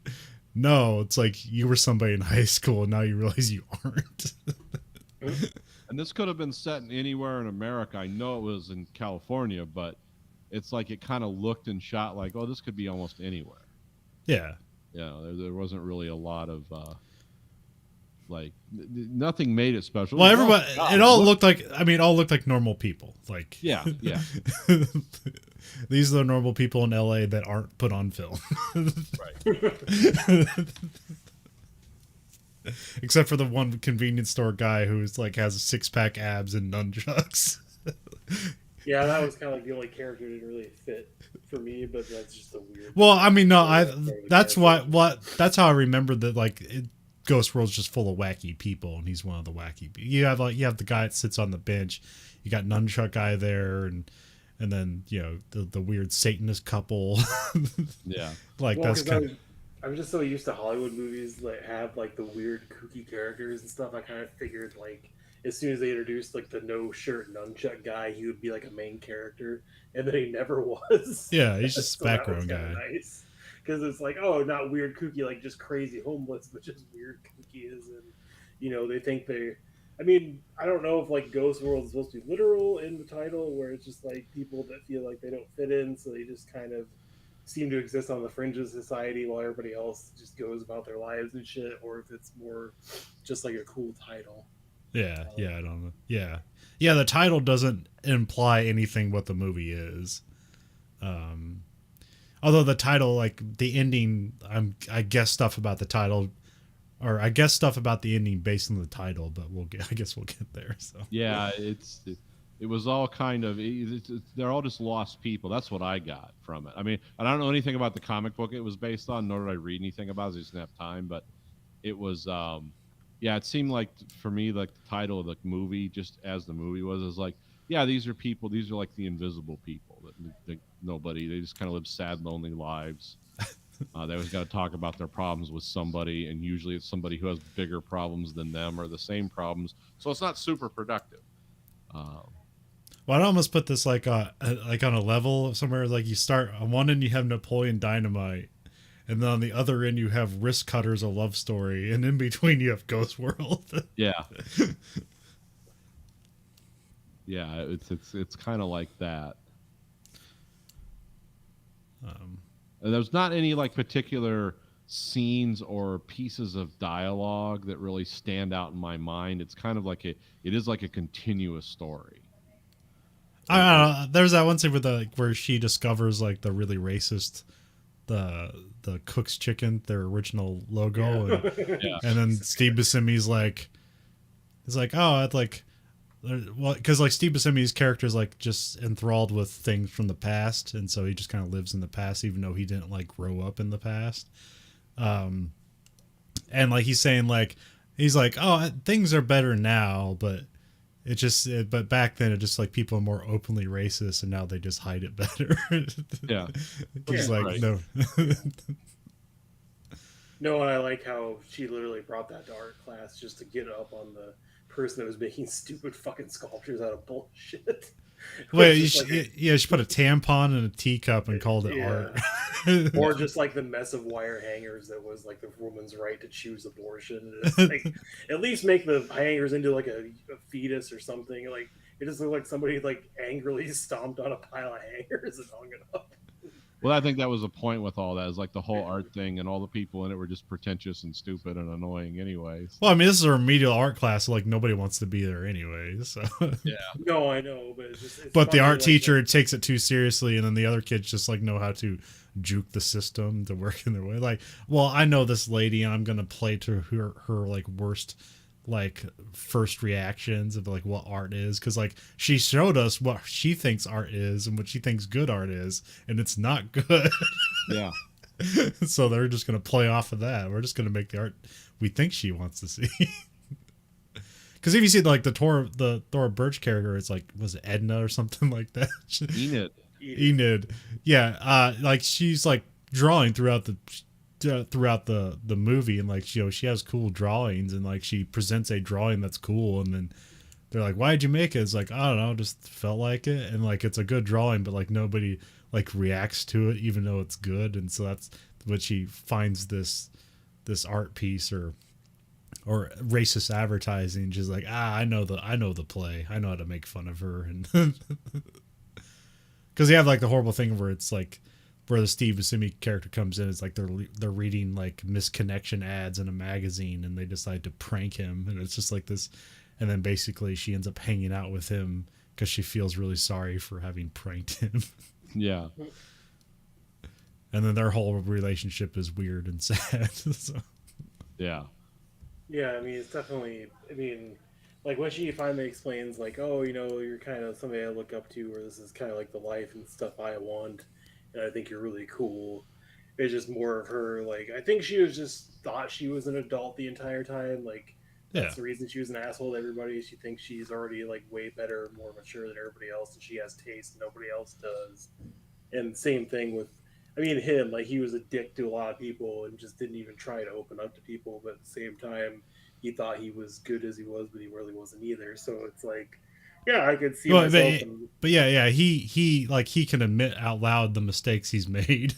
no, it's like you were somebody in high school and now you realize you aren't. And this could have been set in anywhere in America. I know it was in California, but it's like it kind of looked and shot like, oh, this could be almost anywhere. Yeah. You know, there wasn't really a lot of nothing made it special. Well, It was, everybody, oh, God, it all look- looked like, I mean, it all looked like normal people. Like, Yeah, yeah. These are the normal people in LA that aren't put on film. Right. Except for the one convenience store guy who's like has 6-pack abs and nunchucks. Yeah, that was kind of like the only character that didn't really fit for me, but that's just a weird. Well, I mean, no, part of the that's character. that's how I remember that. Like, Ghostworld's just full of wacky people, and he's one of the wacky. You have the guy that sits on the bench. You got nunchuck guy there, and then the weird Satanist couple. Yeah. Like Well, that's 'cause kind of. I'm just so used to Hollywood movies that have like the weird kooky characters and stuff. I kind of figured like as soon as they introduced like the no shirt nunchuck guy, he would be like a main character, and then he never was. Yeah, he's just So that was background kinda guy. Nice, because it's like, oh, not weird kooky like just crazy homeless, but just weird kookies, and they think they. I mean, I don't know if like Ghost World is supposed to be literal in the title, where it's just like people that feel like they don't fit in, so they just kind of seem to exist on the fringe of society while everybody else just goes about their lives and shit, or if it's more just like a cool title. Yeah, I don't know. Yeah. The title doesn't imply anything what the movie is. Although the title, like the ending, I guess stuff about the title, or I guess stuff about the ending based on the title, but I guess we'll get there. So Yeah, it was all kind of they're all just lost people. That's what I got from it. I mean, I don't know anything about the comic book it was based on, nor did I read anything about it. I just didn't have time. But it was, it seemed like for me like the title of the movie, just as the movie was, is like, yeah, these are people. These are like the invisible people that nobody. They just kind of live sad, lonely lives. They always got to talk about their problems with somebody, and usually it's somebody who has bigger problems than them or the same problems. So it's not super productive. Well, I'd almost put this like on a level somewhere, like you start on one end you have Napoleon Dynamite, and then on the other end you have Wrist Cutters, a love story, and in between you have Ghost World. Yeah. Yeah, it's kind of like that. And there's not any like particular scenes or pieces of dialogue that really stand out in my mind. It's kind of like it is like a continuous story. I don't know. There's that one scene where she discovers like the really racist the Cook's Chicken, their original logo, and then Steve Buscemi's like, oh, it's like, well, because like Steve Buscemi's character is like just enthralled with things from the past, and so he just kind of lives in the past, even though he didn't like grow up in the past. And like he's saying like oh, things are better now, but but back then it just like people are more openly racist, and now they just hide it better. Yeah. He's like, right. no. No, and I like how she literally brought that to art class just to get up on the person that was making stupid fucking sculptures out of bullshit. Wait, Just like she put a tampon in a teacup and called it Yeah. art. or just like the mess of wire hangers that was like the woman's right to choose abortion. It's like, at least make the hangers into like a fetus or something. Like it just looked like somebody like angrily stomped on a pile of hangers and hung it up. Well, I think that was the point with all that, is like the whole art thing, and all the people in it were just pretentious and stupid and annoying anyways. Well, I mean, this is a remedial art class, so like nobody wants to be there anyway. So, No, I know, but it's but the funny, art like, teacher takes it too seriously, and then the other kids just like know how to juke the system to work in their way. Like, well, I know this lady, and I'm gonna play to her like worst like first reactions of like what art is, because like she showed us what she thinks art is and what she thinks good art is, and it's not good. Yeah. So they're just gonna play off of that. We're just gonna make the art we think she wants to see. Because if you see like the Thor Birch character, it's like, was it Edna or something like that? Enid. Yeah, like she's like drawing throughout the movie, and like she has cool drawings, and like she presents a drawing that's cool, and then they're like, why'd you make it? It's like, I don't know, just felt like it, and like it's a good drawing, but like nobody like reacts to it even though it's good. And so that's what she finds this art piece or racist advertising. She's like, I know the play, I know how to make fun of her. And because they have like the horrible thing where it's like where the Steve Buscemi character comes in, it's like they're reading like misconnection ads in a magazine, and they decide to prank him, and it's just like this, and then basically she ends up hanging out with him because she feels really sorry for having pranked him. Yeah. And then their whole relationship is weird and sad. So. Yeah. Yeah, I mean, it's definitely, I mean, like when she finally explains, like, oh, you know, you're kind of somebody I look up to, or this is kind of like the life and stuff I want, and I think you're really cool. It's just more of her, like, I think she was just thought she was an adult the entire time. Like, that's the reason she was an asshole to everybody. She thinks she's already, like, way better, more mature than everybody else, and she has taste and nobody else does. And same thing with, I mean, him, like, he was a dick to a lot of people and just didn't even try to open up to people, but at the same time, he thought he was good as he was, but he really wasn't either. So it's like, yeah, I could see myself. But yeah, he like he can admit out loud the mistakes he's made,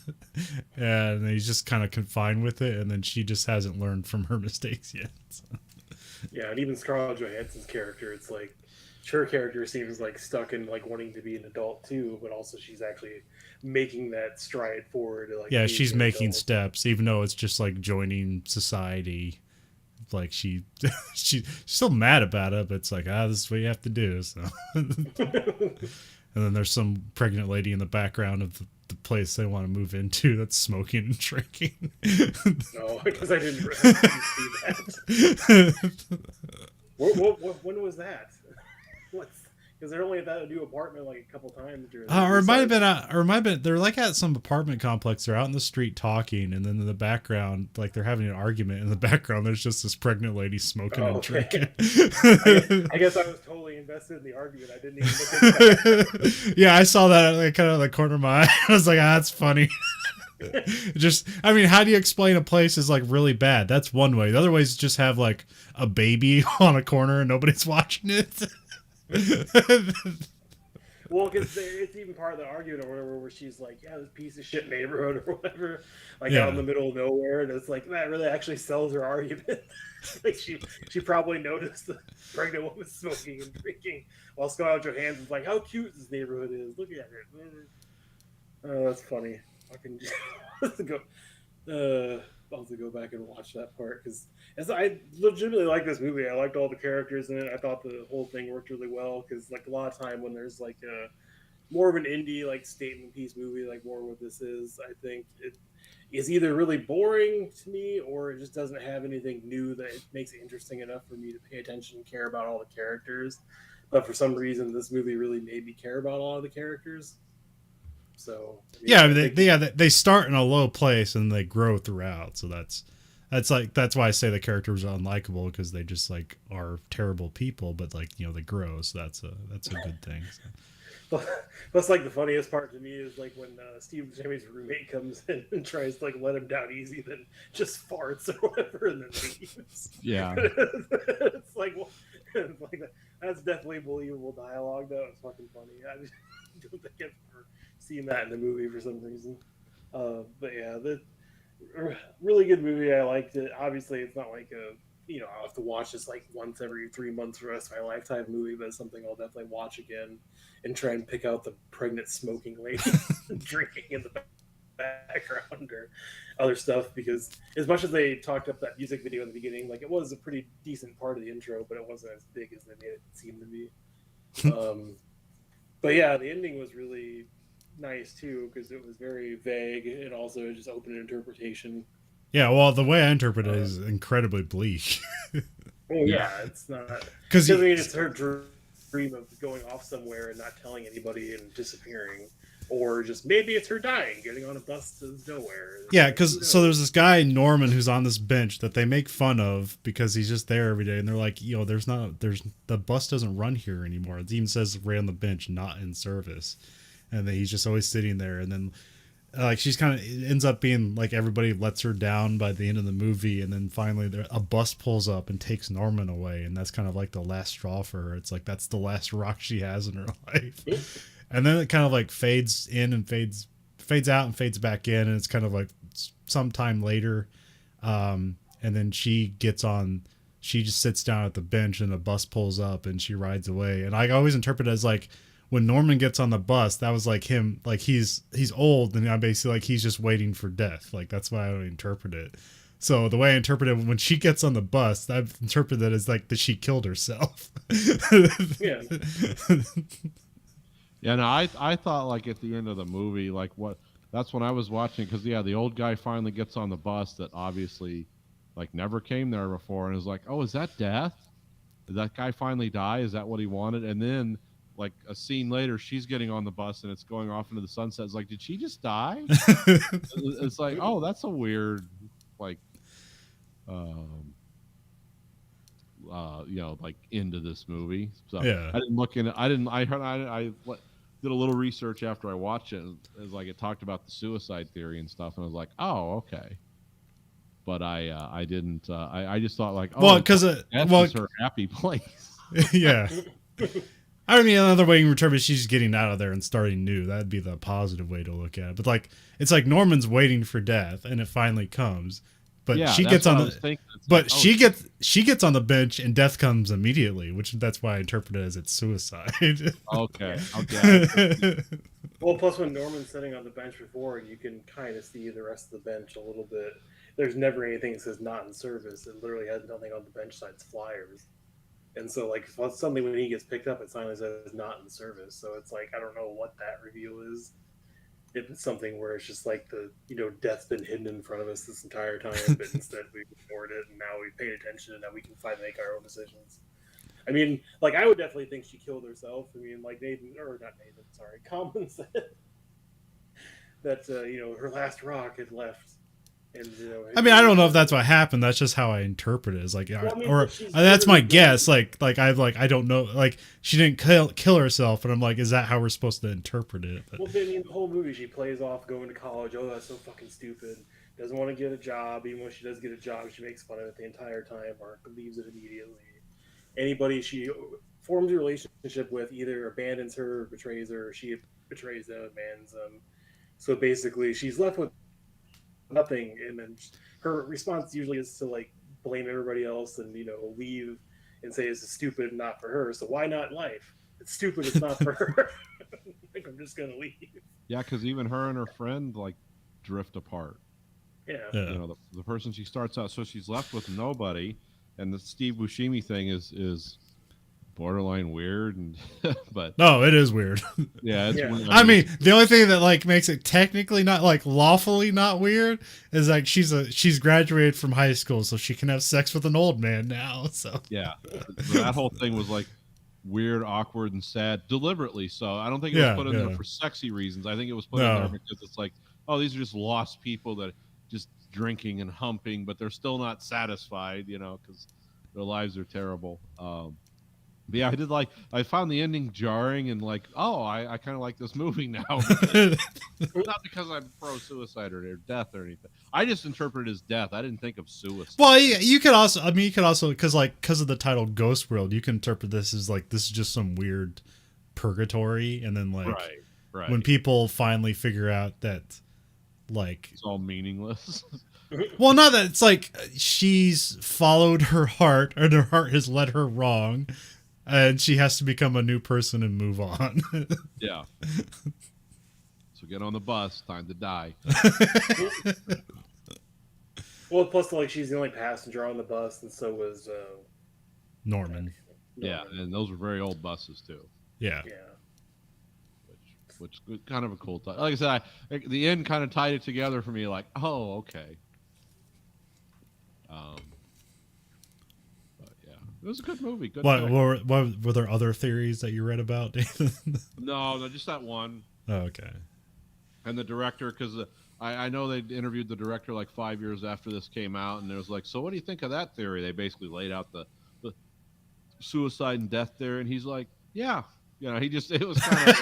and he's just kind of confined with it. And then she just hasn't learned from her mistakes yet. So. Yeah, and even Scarlett Johansson's character, it's like her character seems like stuck in like wanting to be an adult too, but also she's actually making that stride forward. To, like, she's making steps, even though it's just like joining society. Like she's still mad about it, but it's like, this is what you have to do. So, and then there's some pregnant lady in the background of the place they want to move into that's smoking and drinking. No, because I didn't see that. When was that? Because they're only at that new apartment like a couple times during. Or it might have been. They're like at some apartment complex. They're out in the street talking, and then in the background, like they're having an argument. In the background, there's just this pregnant lady smoking and drinking. I guess I was totally invested in the argument. I didn't even look at that. Yeah, I saw that like, kind of the corner of my eye. I was like, that's funny. Just, I mean, how do you explain a place is like really bad? That's one way. The other way is just have like a baby on a corner and nobody's watching it. Well, because it's even part of the argument or whatever, where she's like, "Yeah, this piece of shit neighborhood or whatever, like out in the middle of nowhere," and it's like that really actually sells her argument. Like she probably noticed the pregnant woman smoking and drinking, while Scarlett Johansson's like, "How cute this neighborhood is! Look at it." Oh, that's funny. Fucking I'll have to go back and watch that part because I legitimately like this movie. I liked all the characters in it. I thought the whole thing worked really well because like a lot of time when there's like a more of an indie like statement piece movie, like more what this is, I think it is either really boring to me or it just doesn't have anything new that it makes it interesting enough for me to pay attention and care about all the characters. But for some reason, this movie really made me care about all of the characters. So they start in a low place and they grow throughout. So that's why I say the characters are unlikable, because they just like are terrible people, but like, you know, they grow. So that's a good thing. So. That's like the funniest part to me is like when Steve Buscemi's roommate comes in and tries to like let him down easy, then just farts or whatever, and then leaves. Yeah. It's like, well, it's like that's definitely believable dialogue. That was fucking funny. I just don't think I've ever seen that in the movie for some reason. But yeah, the really good movie. I liked it. Obviously, it's not like a I'll have to watch this like once every 3 months for the rest of my lifetime movie, but it's something I'll definitely watch again and try and pick out the pregnant smoking lady drinking in the background or other stuff, because as much as they talked up that music video in the beginning, like it was a pretty decent part of the intro, but it wasn't as big as they made it seem to be. But yeah, the ending was really nice too, because it was very vague and also just open interpretation. Yeah, well, the way I interpret it is incredibly bleak. Oh yeah, it's not because I mean it's her dream of going off somewhere and not telling anybody and disappearing, or just maybe it's her dying, getting on a bus to nowhere. Yeah, because so there's this guy Norman who's on this bench that they make fun of because he's just there every day, and they're like, there's the bus doesn't run here anymore. It even says right on the bench, not in service, and then he's just always sitting there, and then. Like she's kind of ends up being like everybody lets her down by the end of the movie, and then finally a bus pulls up and takes Norman away, and that's kind of like the last straw for her. It's like that's the last rock she has in her life, and then it kind of like fades in and fades out and fades back in, and it's kind of like sometime later, and then she just sits down at the bench, and a bus pulls up and she rides away, and I always interpret it as like. When Norman gets on the bus, that was like him, like he's old, and I'm basically like he's just waiting for death. Like that's why I would interpret it. So the way I interpret it, when she gets on the bus, I interpret that as like that she killed herself. Yeah. Yeah, no, I thought like at the end of the movie, like that's when I was watching, because the old guy finally gets on the bus that obviously like never came there before, and is like, oh, is that death? Did that guy finally die? Is that what he wanted? And then like a scene later, she's getting on the bus and it's going off into the sunset. It's like, did she just die? It's like, oh, that's a weird, like, like into this movie. So yeah. I didn't look into. I did a little research after I watched it. It was like it talked about the suicide theory and stuff, and I was like, oh, okay. But I didn't. I just thought like, oh, well, because that's her happy place. Yeah. I mean, another way you can interpret it, she's getting out of there and starting new. That'd be the positive way to look at it. But like, it's like Norman's waiting for death, and it finally comes. But yeah, she gets on the, but like, she gets on the bench, and death comes immediately, which that's why I interpret it as it's suicide. Okay. Well, plus when Norman's sitting on the bench before, you can kind of see the rest of the bench a little bit. There's never anything that says not in service. It literally has nothing on the bench besides flyers. And so, like, suddenly when he gets picked up, it finally says not in service. So it's like, I don't know what that reveal is. It's something where it's just like death's been hidden in front of us this entire time, but instead we ignored it, and now we paid attention, and now we can finally make our own decisions. I mean, like, I would definitely think she killed herself. I mean, like Common said that, her last rock had left. And, I mean, I don't know if that's what happened. That's just how I interpret it. It's like, well, I mean, or that's my guess. Like I don't know. Like she didn't kill herself, and I'm like, is that how we're supposed to interpret it? But, well, I mean, the whole movie she plays off going to college. Oh, that's so fucking stupid. Doesn't want to get a job. Even when she does get a job, she makes fun of it the entire time or leaves it immediately. Anybody she forms a relationship with either abandons her, or betrays her, or she betrays them, abandons them. So basically, she's left with nothing, and then her response usually is to like blame everybody else and leave and say it's stupid and not for her. So why not life? It's stupid, it's not for her. Like, I'm just gonna leave. Yeah, because even her and her friend like drift apart. Yeah. The person she starts out, so she's left with nobody, and the Steve Buscemi thing is borderline weird, and but no, it is weird. Yeah, it's weird. I mean, the only thing that like makes it technically not like lawfully not weird is like she's graduated from high school, so she can have sex with an old man now. So yeah, so that whole thing was like weird, awkward, and sad deliberately. So I don't think it was put in there for sexy reasons. I think it was put in there because it's like, oh, these are just lost people that just drinking and humping, but they're still not satisfied, because their lives are terrible. Yeah, I did like. I found the ending jarring and like, oh, I kind of like this movie now. Not because I'm pro suicide or death or anything. I just interpreted it as death. I didn't think of suicide. Well, you could also. I mean, you could also because of the title Ghostworld, you can interpret this as like this is just some weird purgatory, and then like right. when people finally figure out that like It's all meaningless. well, not that it's like she's followed her heart or her heart has led her wrong, and she has to become a new person and move on. Yeah. So get on the bus. Time to die. Well, plus like she's the only passenger on the bus, and so was Norman. Yeah, and those were very old buses too. Yeah. Yeah. Which was kind of a cool time. Like I said, the end kind of tied it together for me. Like, oh, okay. But yeah, it was a good movie. Good. What were there other theories that you read about, Nathan? No, just that one. Oh, okay. And the director, because I know they interviewed the director like 5 years after this came out, and it was like, so what do you think of that theory? They basically laid out the suicide and death theory, and he's like, yeah. You know, it was kind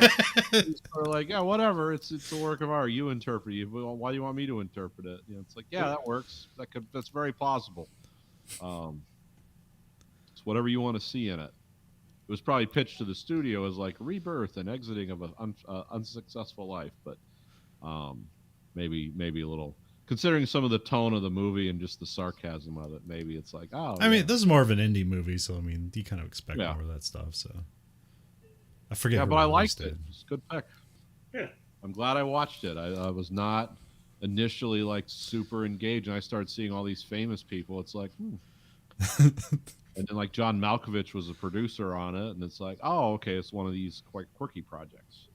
of like, yeah, whatever. It's a work of art. You interpret it. Why do you want me to interpret it? You know, it's like, yeah, that works. That's very plausible. It's whatever you want to see in it. It was probably pitched to the studio as like rebirth and exiting of an unsuccessful life, but maybe a little, considering some of the tone of the movie and just the sarcasm of it, maybe it's like, oh. I mean, this is more of an indie movie, so I mean, you kind of expect more of that stuff. So I forget. Yeah, who but I released liked it. It's a good pick. Yeah. I'm glad I watched it. I was not initially like super engaged, and I started seeing all these famous people. It's like, and then like John Malkovich was a producer on it, and it's like, oh, okay, it's one of these quite quirky projects,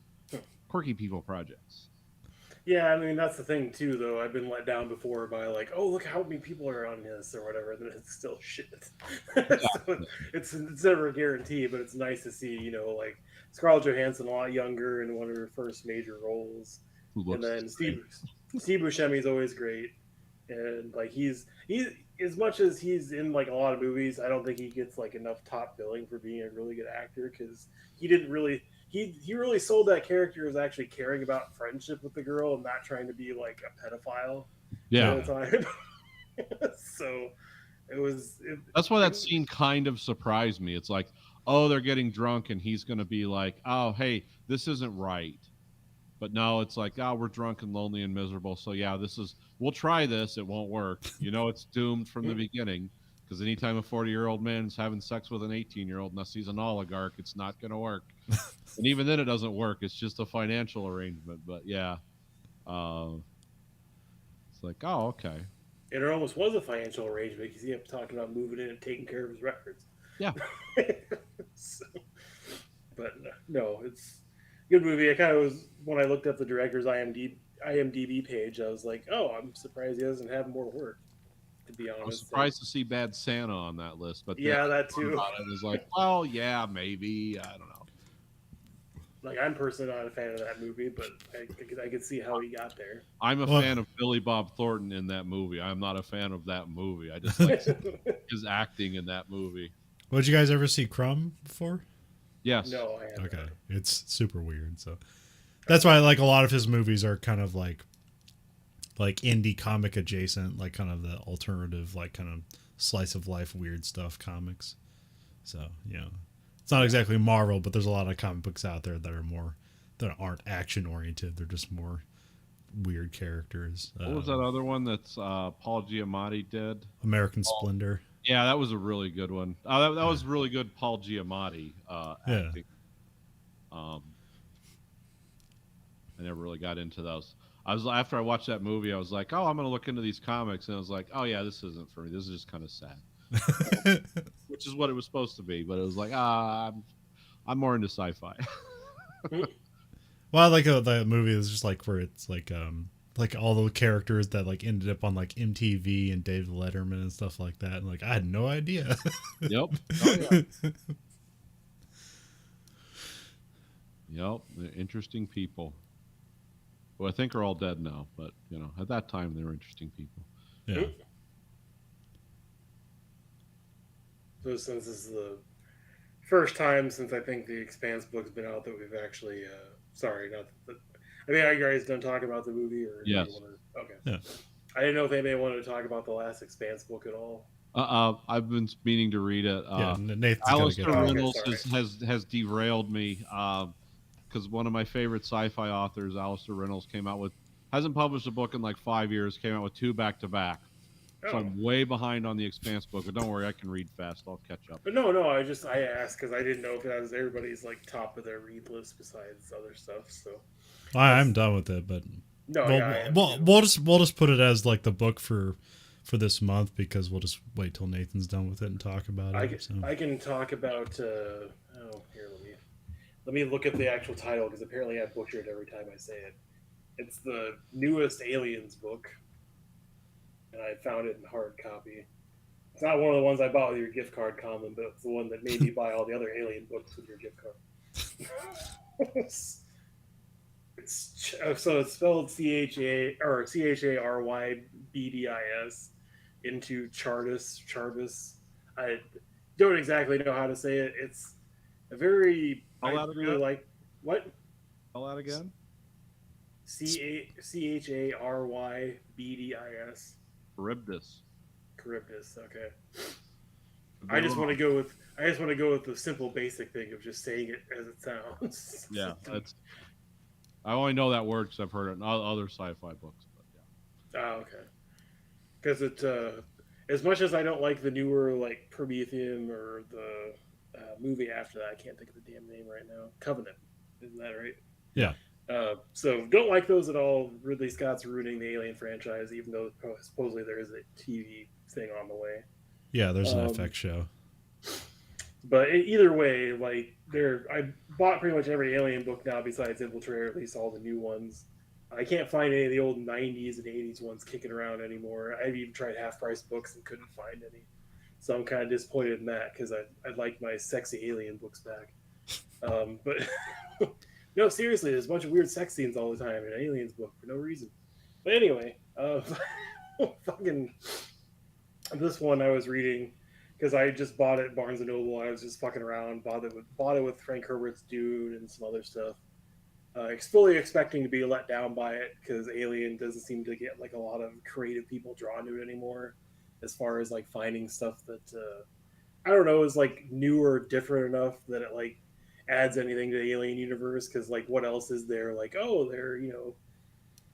quirky people projects. Yeah, I mean that's the thing too. Though I've been let down before by like, oh look how many people are on this or whatever, and then it's still shit. So it's never a guarantee, but it's nice to see, you know, like Scarlett Johansson a lot younger in one of her first major roles, and then Steve Buscemi is always great, and like he's as much as he's in like a lot of movies, I don't think he gets like enough top billing for being a really good actor because he didn't really. He really sold that character as actually caring about friendship with the girl and not trying to be like a pedophile. Yeah. All the time. So it was. That's why that scene kind of surprised me. It's like, oh, they're getting drunk and he's going to be like, oh, hey, this isn't right. But no, it's like, oh, we're drunk and lonely and miserable. So yeah, we'll try this. It won't work. You know, it's doomed from the beginning. Because anytime a 40-year-old man is having sex with an 18-year-old, unless he's an oligarch, it's not going to work. And even then, it doesn't work. It's just a financial arrangement. But yeah, it's like, oh, okay. And it almost was a financial arrangement because he kept talking about moving in and taking care of his records. Yeah. So, but no, it's a good movie. I kind of was when I looked up the director's IMDb page. I was like, oh, I'm surprised he doesn't have more work. To be honest, I was surprised to see Bad Santa on that list, but yeah, that too. It was like, well, yeah, maybe, I don't know. Like I'm personally not a fan of that movie, but I could see how he got there. I'm a fan of Billy Bob Thornton in that movie. I'm not a fan of that movie. I just like his acting in that movie. Well, did you guys ever see Crumb before? Yes. No, I haven't. Okay, it's super weird. So that's why like a lot of his movies are kind of like indie comic adjacent, like kind of the alternative, like kind of slice of life weird stuff comics. So, you know, it's not exactly Marvel, but there's a lot of comic books out there that aren't action oriented. They're just more weird characters. What was that other one that's Paul Giamatti did? American Splendor. Yeah, that was a really good one. That was really good Paul Giamatti acting. I never really got into those. After I watched that movie, I was like, oh, I'm going to look into these comics. And I was like, oh, yeah, this isn't for me. This is just kind of sad. Which is what it was supposed to be. But it was like, I'm more into sci-fi. Well, I like that movie is just like where it's like all the characters that like ended up on like MTV and David Letterman and stuff like that. And like, I had no idea. Yep. Oh, yeah. Yep. Interesting people. Well, I think are all dead now, but you know, at that time they were interesting people. Yeah. So since this is the first time since I think the Expanse book's been out that we've actually. Sorry, not. I mean, are you guys done talking about the movie, or Yes. Okay. Yeah. I didn't know if anybody wanted to talk about the last Expanse book at all. I've been meaning to read it. Yeah, Nathan's got to Alistair get Okay, Reynolds sorry. has derailed me because one of my favorite sci-fi authors, Alistair Reynolds, hasn't published a book in like 5 years. Came out with 2 back-to-back. So Oh. I'm way behind on the Expanse book, but don't worry, I can read fast. I'll catch up. But no, I asked because I didn't know if that was everybody's like top of their read list besides other stuff. So I'm done with it, but no, we'll, yeah, I am we'll, too. we'll just put it as like the book for this month because we'll just wait till Nathan's done with it and talk about it. I can talk about. Here, let me look at the actual title because apparently I butcher it every time I say it. It's the newest Aliens book, and I found it in hard copy. It's not one of the ones I bought with your gift card, Colin, but it's the one that made me buy all the other Alien books with your gift card. So it's spelled CHARYBDIS into Chartis. I don't exactly know how to say it. It's a very. I really like what. Spell that again. CHARYBDIS. Charybdis. Okay. I just want to go with the simple, basic thing of just saying it as it sounds. Yeah, I only know that word because I've heard it in other sci-fi books. But yeah. Oh, okay. Because it, as much as I don't like the newer like Prometheum or the movie after that, I can't think of the damn name right now. Covenant, isn't that right? Yeah. So don't like those at all. Ridley Scott's ruining the Alien franchise, even though supposedly there is a TV thing on the way. Yeah, there's an FX show. But either way, like I bought pretty much every Alien book now besides Infiltrator, at least all the new ones. I can't find any of the old 90s and 80s ones kicking around anymore. I've even tried half-price books and couldn't find any. So I'm kind of disappointed in that because I'd like my sexy Alien books back. But no, seriously, there's a bunch of weird sex scenes all the time in an Aliens book for no reason. But anyway, fucking this one I was reading because I just bought it at Barnes and Noble. I was just fucking around, bought it with Frank Herbert's Dune and some other stuff. Fully expecting to be let down by it because Alien doesn't seem to get like a lot of creative people drawn to it anymore, as far as like finding stuff that I don't know is like new or different enough that it like adds anything to the Alien universe. Because like what else is there? Like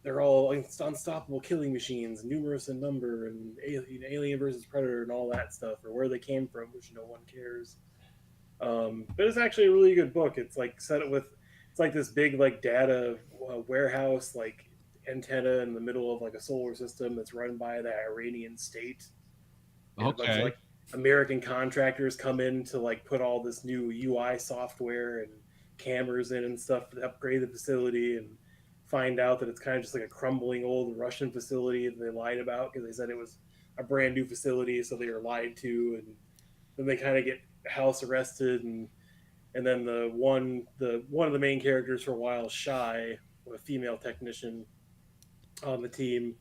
they're all unstoppable killing machines, numerous in number, and Alien versus Predator and all that stuff, or where they came from, which no one cares. But it's actually a really good book. It's like it's like this big like data warehouse like antenna in the middle of like a solar system that's run by the Iranian state. And a bunch of, like American contractors come in to like put all this new UI software and cameras in and stuff to upgrade the facility, and find out that it's kind of just like a crumbling old Russian facility that they lied about because they said it was a brand new facility, so they were lied to, and then they kind of get house arrested, and then one of the main characters for a while, Shy, a female technician on the team,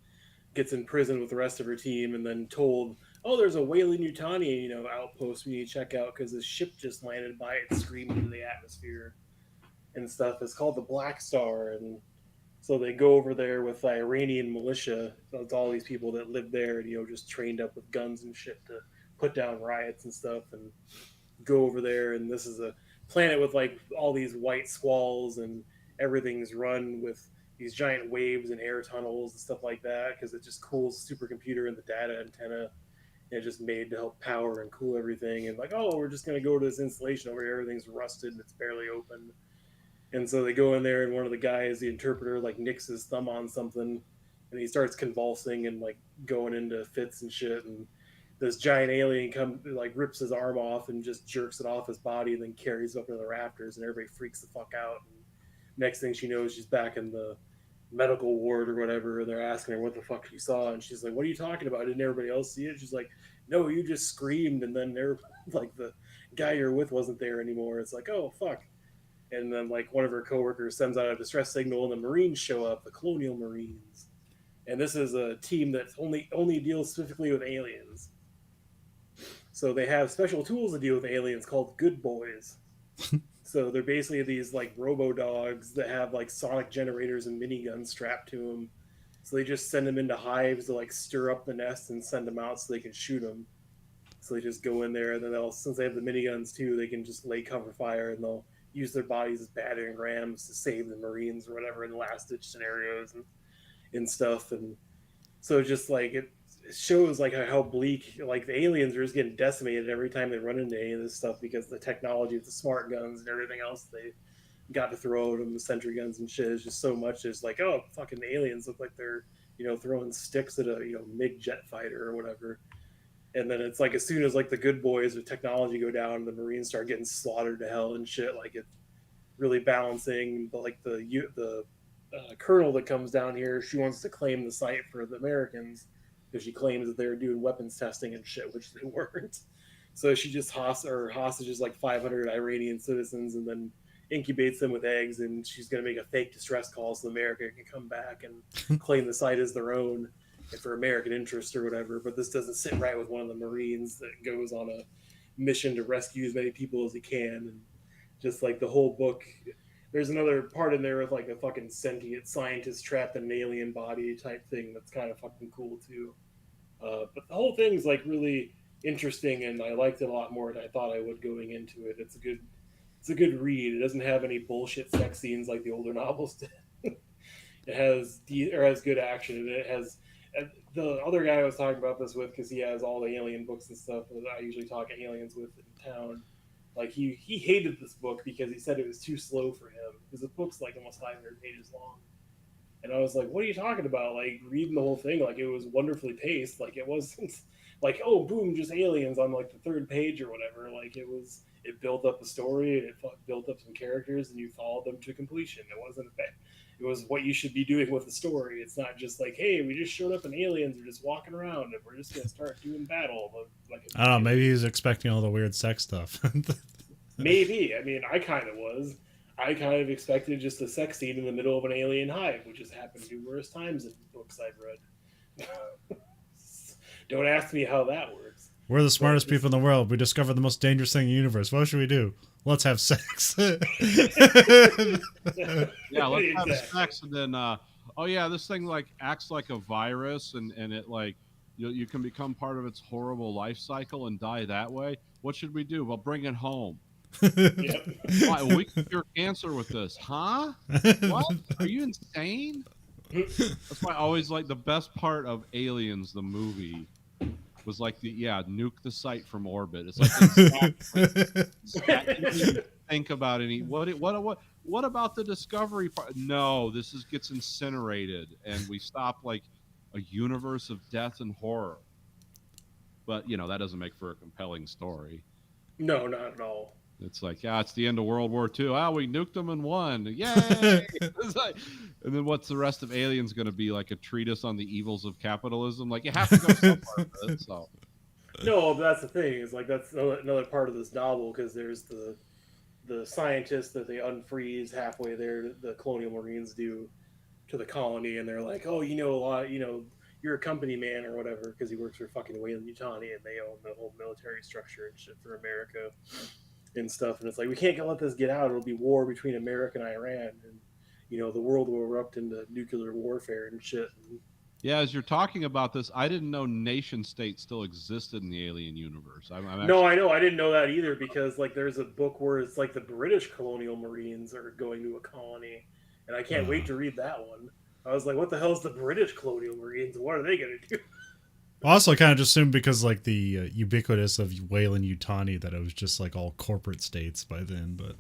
gets in prison with the rest of her team, and then told, "Oh, there's a Weyland-Yutani, outpost we need to check out because this ship just landed by it, screaming into the atmosphere and stuff." It's called the Black Star, and so they go over there with the Iranian militia. It's all these people that live there, and just trained up with guns and shit to put down riots and stuff, and go over there. And this is a planet with like all these white squalls, and everything's run with these giant waves and air tunnels and stuff like that because it just cools the supercomputer and the data antenna. And it's just made to help power and cool everything. And like, oh, we're just gonna go to this installation over here. Everything's rusted and it's barely open. And so they go in there, and one of the guys, the interpreter, like nicks his thumb on something, and he starts convulsing and like going into fits and shit. And this giant alien rips his arm off and just jerks it off his body, and then carries it up to the rafters, and everybody freaks the fuck out. And next thing she knows, she's back in the medical ward or whatever. And they're asking her what the fuck she saw, and she's like, "What are you talking about? Didn't everybody else see it?" She's like, "No, you just screamed, and then they're like the guy you're with wasn't there anymore." It's like, oh fuck. And then like one of her coworkers sends out a distress signal, and the Marines show up, the Colonial Marines. And this is a team that only deals specifically with aliens. So they have special tools to deal with aliens called good boys. So they're basically these like robo dogs that have like sonic generators and miniguns strapped to them. So they just send them into hives to like stir up the nest and send them out so they can shoot them. So they just go in there, and then since they have the miniguns too, they can just lay cover fire, and they'll use their bodies as battering rams to save the Marines or whatever in last ditch scenarios and stuff. And so just like it shows like how bleak, like the aliens are just getting decimated every time they run into any of this stuff because the technology with the smart guns and everything else they got to throw at them, the sentry guns and shit is just so much. It's like, oh, fucking aliens look like they're, you know, throwing sticks at a, you know, MiG jet fighter or whatever. And then it's like as soon as like the good boys with technology go down, the Marines start getting slaughtered to hell and shit. Like it's really balancing. But like the colonel that comes down here, she wants to claim the site for the Americans because she claims that they were doing weapons testing and shit, which they weren't. So she just hostages like 500 Iranian citizens and then incubates them with eggs, and she's going to make a fake distress call so America can come back and claim the site as their own and for American interest or whatever. But this doesn't sit right with one of the Marines that goes on a mission to rescue as many people as he can. And just like the whole book, there's another part in there with like a fucking sentient scientist trapped in an alien body type thing that's kind of fucking cool too. But the whole thing's like really interesting, and I liked it a lot more than I thought I would going into it. It's a good read. It doesn't have any bullshit sex scenes like the older novels did. It has good action, and it has the other guy I was talking about this with, because he has all the alien books and stuff that I usually talk aliens with in town. Like he hated this book because he said it was too slow for him, because the book's like almost 500 pages long. And I was like, what are you talking about? Like reading the whole thing, like it was wonderfully paced. Like it wasn't like, oh boom, just aliens on like the third page or whatever. Like it built up a story, and it built up some characters, and you followed them to completion. It wasn't a bad. It was what you should be doing with the story. It's not just like, hey, we just showed up and aliens are just walking around and we're just going to start doing battle. Like I don't know. Maybe he was expecting all the weird sex stuff. Maybe. I mean, I kind of was. I kind of expected just a sex scene in the middle of an alien hive, which has happened numerous times in books I've read. Don't ask me how that works. We're the smartest people in the world. We discovered the most dangerous thing in the universe. What should we do? Let's have sex. Yeah, let's have sex, and then oh yeah, this thing like acts like a virus, and it like you can become part of its horrible life cycle and die that way. What should we do? Well, bring it home. Yep. Why, we can cure cancer with this, huh? What? Are you insane? That's why I always like the best part of Aliens, the movie, was like nuke the site from orbit. It's like think about any what about the discovery part? No, gets incinerated, and we stop like a universe of death and horror. But that doesn't make for a compelling story. No, not at all. It's like, it's the end of World War II. We nuked them and won. Yay! It's like, and then what's the rest of Aliens going to be? Like a treatise on the evils of capitalism? Like, you have to go somewhere with it. So. No, but that's the thing. Is like that's another part of this novel, because there's the scientists that they unfreeze halfway there. The colonial Marines do to the colony, and they're like, oh, you know a lot. You're a company man or whatever, because he works for fucking Weyland-Yutani, and they own the whole military structure and shit for America and stuff. And it's like, we can't let this get out. It'll be war between America and Iran, and the world will erupt into nuclear warfare and shit. Yeah, as you're talking about this, I didn't know nation states still existed in the alien universe. No, I know. I didn't know that either, because like there's a book where it's like the British colonial Marines are going to a colony, and I can't wait to read that one. I was like, what the hell is the British colonial Marines? What are they going to do? I also kind of just assumed, because like the ubiquitous of Weyland-Yutani, that it was just like all corporate states by then. But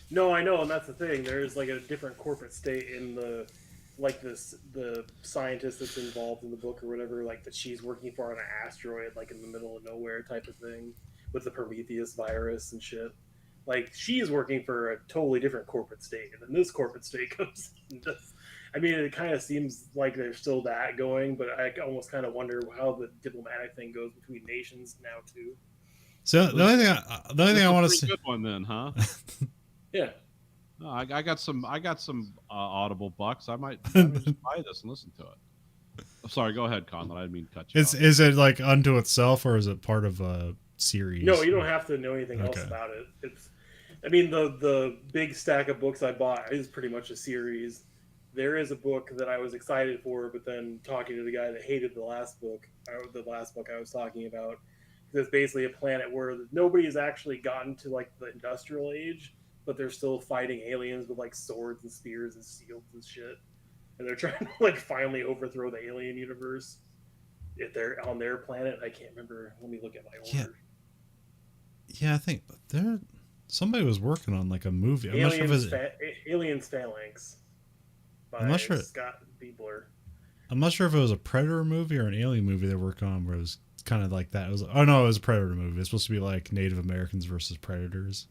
no, I know, and that's the thing. There's like a different corporate state in the scientist that's involved in the book or whatever, like that she's working for on an asteroid, like in the middle of nowhere type of thing, with the Prometheus virus and shit. Like she's working for a totally different corporate state, and then this corporate state comes and does. I mean, it kind of seems like there's still that going, but I almost kind of wonder how the diplomatic thing goes between nations now too. So the only thing I want to say, good one then, huh? Yeah. No, I got some Audible bucks. I might just buy this and listen to it. Sorry, go ahead, Conlon. I didn't mean to cut you off. Is it like unto itself, or is it part of series. No, you don't have to know anything else Okay. about it. I mean, the big stack of books I bought is pretty much a series. There is a book that I was excited for, but then talking to the guy that hated the last book I was talking about, it's basically a planet where nobody has actually gotten to like the industrial age, but they're still fighting aliens with like swords and spears and shields and shit, and they're trying to like finally overthrow the alien universe if they're on their planet. I can't remember. Let me look at my order. Yeah, I think somebody was working on like a movie. I'm not sure if it was, Aliens Phalanx by I'm not sure. Scott Biebler. I'm not sure if it was a Predator movie or an Alien movie they're working on where it was kind of like that. It was, oh no, it was a Predator movie. It's supposed to be like Native Americans versus Predators.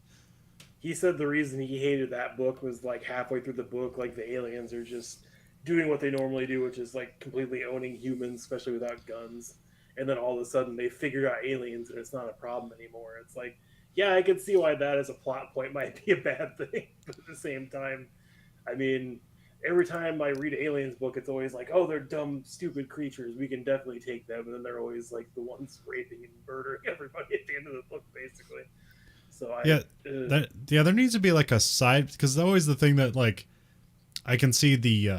He said the reason he hated that book was like halfway through the book, like the aliens are just doing what they normally do, which is like completely owning humans, especially without guns. And then all of a sudden they figured out aliens and it's not a problem anymore. It's like, yeah, I can see why that as a plot point might be a bad thing. But at the same time, I mean, every time I read an aliens book, it's always like, oh, they're dumb, stupid creatures. We can definitely take them. And then they're always like the ones raping and murdering everybody at the end of the book, basically. So there needs to be like a side, because always the thing that like I can see the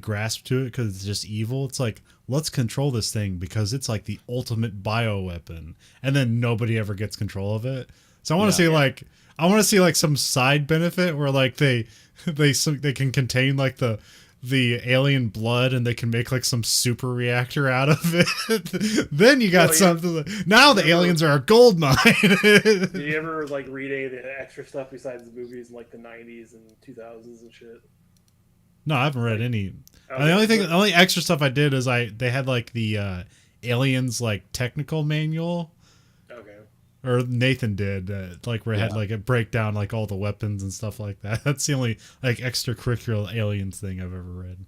grasp to it because it's just evil. It's like, let's control this thing because it's like the ultimate bioweapon, and then nobody ever gets control of it. So I want to see like some side benefit where like they can contain like the alien blood and they can make like some super reactor out of it. Then you got something. Now the aliens are a gold mine. Did you ever like read any of the extra stuff besides the movies in like the 90s and 2000s and shit? No, I haven't read any. Okay. The only extra stuff I did is they had like the aliens like technical manual. Okay. Or Nathan did, like where it had like a breakdown like all the weapons and stuff like that. That's the only like extracurricular aliens thing I've ever read.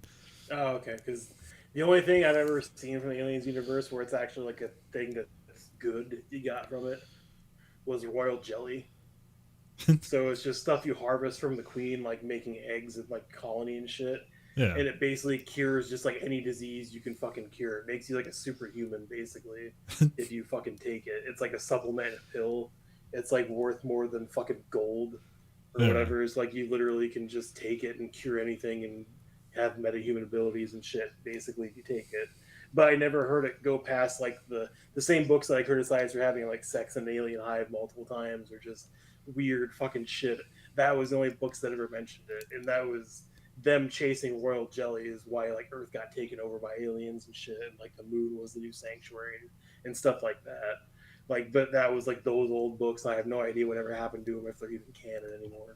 Oh, okay. Because the only thing I've ever seen from the aliens universe where it's actually like a thing that's good you got from it was royal jelly. So it's just stuff you harvest from the queen, like making eggs and like colony and shit. Yeah. And it basically cures just like any disease you can fucking cure. It makes you like a superhuman, basically, if you fucking take it. It's like a supplement pill. It's like worth more than fucking gold or whatever. It's like you literally can just take it and cure anything and have metahuman abilities and shit, basically, if you take it. But I never heard it go past like the same books that I criticized for having like sex and alien hive multiple times or just weird fucking shit. That was the only books that ever mentioned it. And that was them chasing royal jelly is why like Earth got taken over by aliens and shit, and like the moon was the new sanctuary and stuff like that. Like, but that was like those old books. I have no idea whatever happened to them, if they're even canon anymore.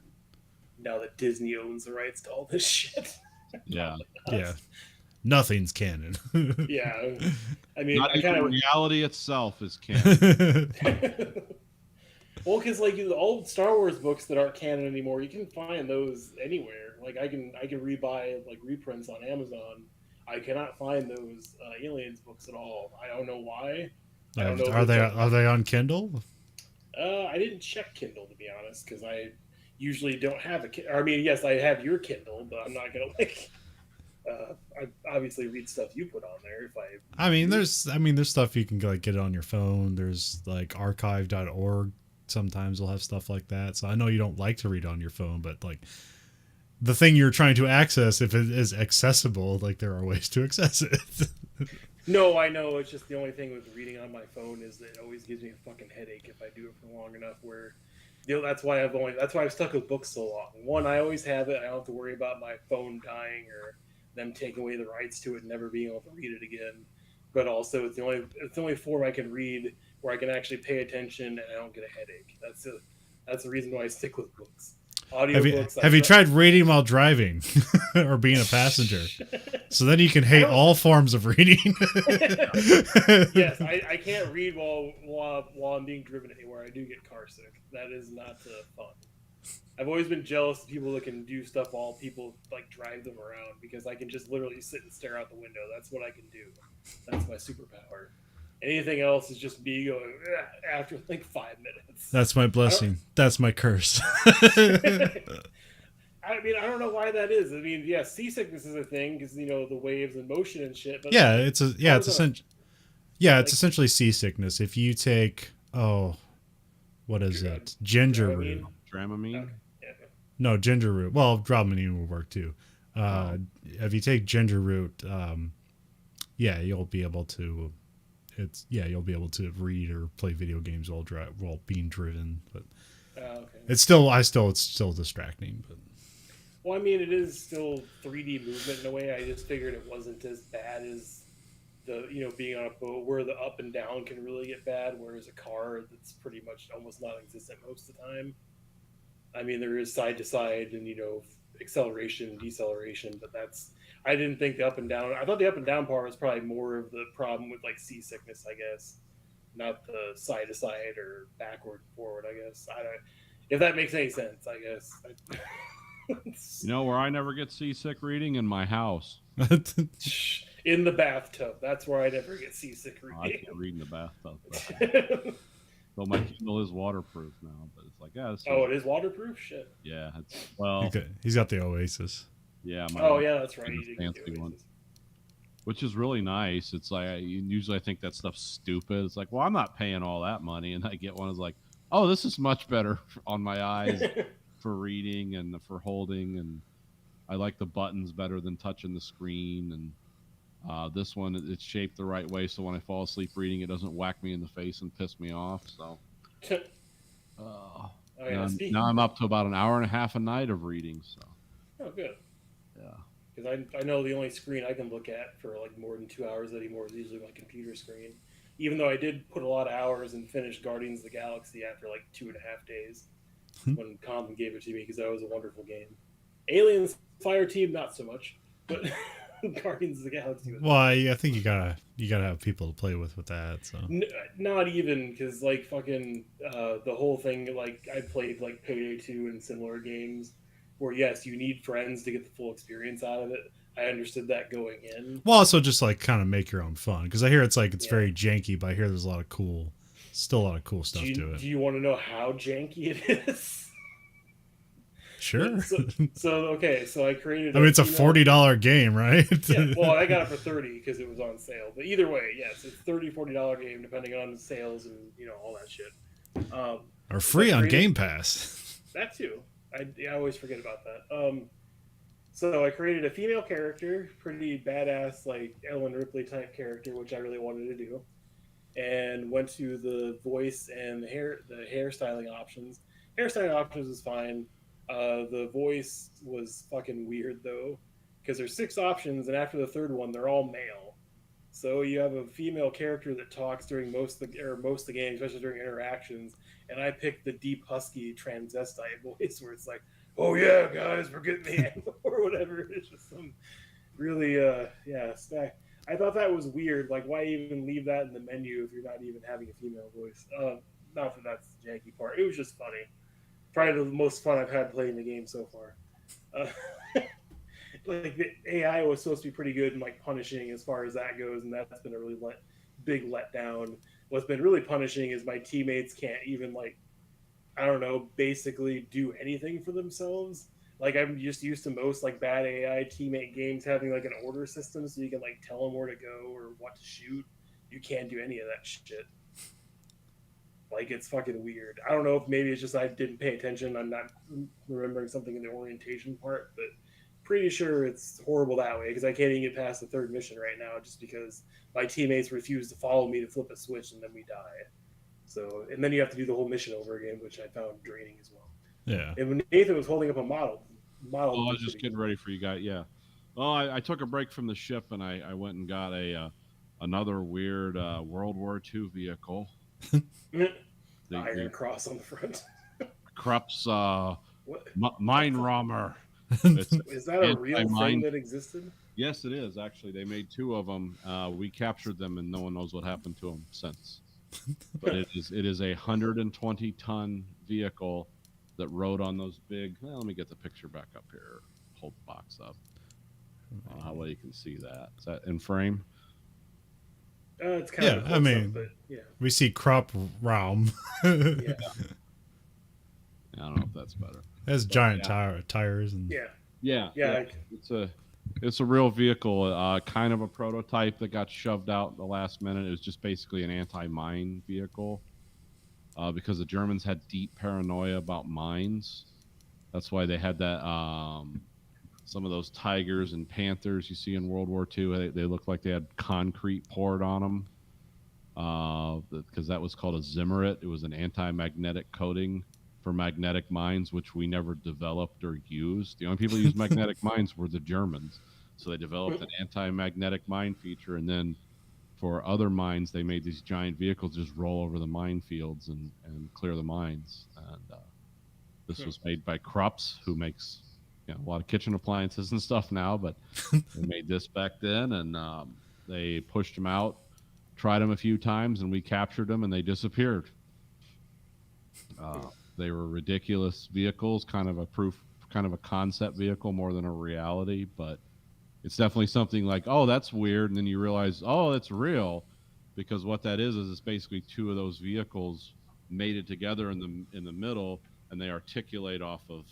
Now that Disney owns the rights to all this shit. Yeah. Yeah. Nothing's canon. Yeah. I mean, Not I even kind of reality itself is canon. well, because like the old Star Wars books that aren't canon anymore, you can find those anywhere. Like I can rebuy like reprints on Amazon. I cannot find those aliens books at all. I don't know why. I don't know. Are they on Kindle? I didn't check Kindle, to be honest, because I usually don't have a Kindle. I mean, yes, I have your Kindle, but I'm not gonna like. I obviously read stuff you put on there. There's stuff you can like get it on your phone. There's like archive.org. Sometimes they'll have stuff like that. So I know you don't like to read on your phone, but like the thing you're trying to access, if it is accessible, like there are ways to access it. No, I know. It's just the only thing with reading on my phone is that it always gives me a fucking headache if I do it for long enough. Where, that's why I've stuck with books so long. One, I always have it. I don't have to worry about my phone dying or them taking away the rights to it and never being able to read it again. But also, it's the only form I can read where I can actually pay attention and I don't get a headache. That's the reason why I stick with books. Audiobooks. Have you tried reading while driving or being a passenger? So then you can hate all forms of reading. Yes, I can't read while I'm being driven anywhere. I do get car sick. That is not fun. I've always been jealous of people that can do stuff while people like drive them around, because I can just literally sit and stare out the window. That's what I can do. That's my superpower. Anything else is just me going after like 5 minutes. That's my blessing. That's my curse. I mean, I don't know why that is. I mean, yeah, seasickness is a thing because the waves and motion and shit. But it's essentially seasickness. If you take oh, what is it? Ginger root. Dramamine. Okay. Yeah. No, ginger root. Well, Dramamine will work too. If you take ginger root, yeah, you'll be able to. You'll be able to read or play video games while being driven. But Okay. it's still distracting. But Well, I mean, it is still 3D movement in a way. I just figured it wasn't as bad as the being on a boat where the up and down can really get bad, whereas a car that's pretty much almost non-existent most of the time. I mean, there is side to side and acceleration and deceleration, but I didn't think the up and down. I thought the up and down part was probably more of the problem with like seasickness, I guess, not the side to side or backward and forward. I guess I don't. If that makes any sense, I guess. You know where I never get seasick reading? In my house. In the bathtub. That's where I never get seasick Oh, I reading. can't read in the bathtub. So my Kindle is waterproof now, but it's like, yeah. Oh, it is waterproof? Shit. Yeah. Well, he's got the Oasis. yeah. Oh, yeah, that's right. You did get fancy the one. Oasis. Which is really nice. It's like, usually I think that stuff's stupid. It's like, well, I'm not paying all that money. And I get one that's like, oh, this is much better on my eyes for reading and for holding. And I like the buttons better than touching the screen. And this one, it's shaped the right way, so when I fall asleep reading, it doesn't whack me in the face and piss me off. So now I'm up to about an hour and a half a night of reading. So good. Yeah. Because I know the only screen I can look at for like more than 2 hours anymore is usually my computer screen. Even though I did put a lot of hours and finished Guardians of the Galaxy after like 2.5 days when Colin gave it to me because that was a wonderful game. Aliens Fire Team, not so much, but Guardians of the Galaxy. Well, I think you gotta have people to play with that. So not even because like fucking the whole thing. Like I played like Payday 2 and similar games where yes, you need friends to get the full experience out of it. I understood that going in. Well, also just like kind of make your own fun because I hear it's very janky, but I hear there's a lot of cool stuff to it. Do you want to know how janky it is? Sure. So I created. I mean, it's a $40 game, right? Yeah, well, I got it for $30 because it was on sale. But either way, yes, it's $30-$40 game depending on the sales and all that shit. Or free on Game Pass. That too. I always forget about that. So I created a female character, pretty badass, like Ellen Ripley type character, which I really wanted to do, and went to the voice and the hairstyling options. Hairstyling options is fine. The voice was fucking weird though, because there's 6 options, and after the third one, they're all male. So you have a female character that talks during most of the game, especially during interactions. And I picked the deep husky transvestite voice, where it's like, "Oh yeah, guys, we're getting the ammo," or whatever. It's just some really stack. I thought that was weird. Like, why even leave that in the menu if you're not even having a female voice? Not that that's the janky part. It was just funny. Probably the most fun I've had playing the game so far. Like the AI was supposed to be pretty good and like punishing as far as that goes, and that's been a really big letdown. What's been really punishing is my teammates can't even basically do anything for themselves. Like I'm just used to most like bad AI teammate games having like an order system so you can like tell them where to go or what to shoot. You can't do any of that shit. Like, it's fucking weird. I don't know if maybe it's just I didn't pay attention. I'm not remembering something in the orientation part, but pretty sure it's horrible that way because I can't even get past the 3rd mission right now just because my teammates refuse to follow me to flip a switch and then we die. So, and then you have to do the whole mission over again, which I found draining as well. Yeah. And when Nathan was holding up a model. Oh, I was just getting ready for you guys. Yeah. Well, I took a break from the ship and I went and got another weird World War II vehicle. The Iron Cross on the front. Krupp's Mine Rammer. Is that a real thing that existed? Yes, it is. Actually, they made 2 of them. We captured them, and no one knows what happened to them since. But it is a 120-ton vehicle that rode on those big. Well, let me get the picture back up here. Hold the box up. How well you can see that? Is that in frame? It's kind of but yeah. We see crop realm. Yeah. I don't know if that's better. It has giant tires and yeah. It's a real vehicle, kind of a prototype that got shoved out at the last minute. It was just basically an anti-mine vehicle. because the Germans had deep paranoia about mines. That's why they had that. Some of those tigers and panthers you see in World War II, they look like they had concrete poured on them. Because that was called a Zimmerit. It was an anti-magnetic coating for magnetic mines, which we never developed or used. The only people who used magnetic mines were the Germans. So they developed an anti-magnetic mine feature, and then for other mines, they made these giant vehicles just roll over the minefields and clear the mines. And this was made by Krups, who makes a lot of kitchen appliances and stuff now, but they made this back then, and they pushed them out, tried them a few times, and we captured them, and they disappeared. They were ridiculous vehicles, kind of a concept vehicle more than a reality, but it's definitely something like, oh, that's weird, and then you realize, oh, that's real, because what that is it's basically two of those vehicles mated together in the middle, and they articulate off of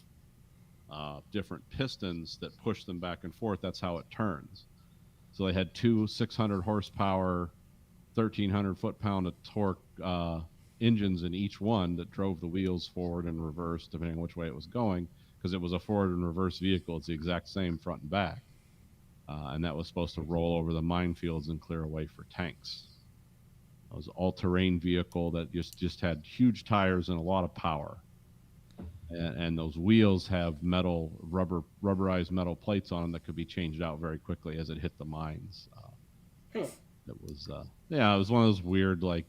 different pistons that push them back and forth. That's how it turns. So they had two 600 horsepower, 1,300 foot-pound of torque engines in each one that drove the wheels forward and reverse, depending on which way it was going, because it was a forward and reverse vehicle. It's the exact same front and back. And that was supposed to roll over the minefields and clear a way for tanks. It was an all-terrain vehicle that just had huge tires and a lot of power. And those wheels have rubberized metal plates on them that could be changed out very quickly as it hit the mines. It was one of those weird, like,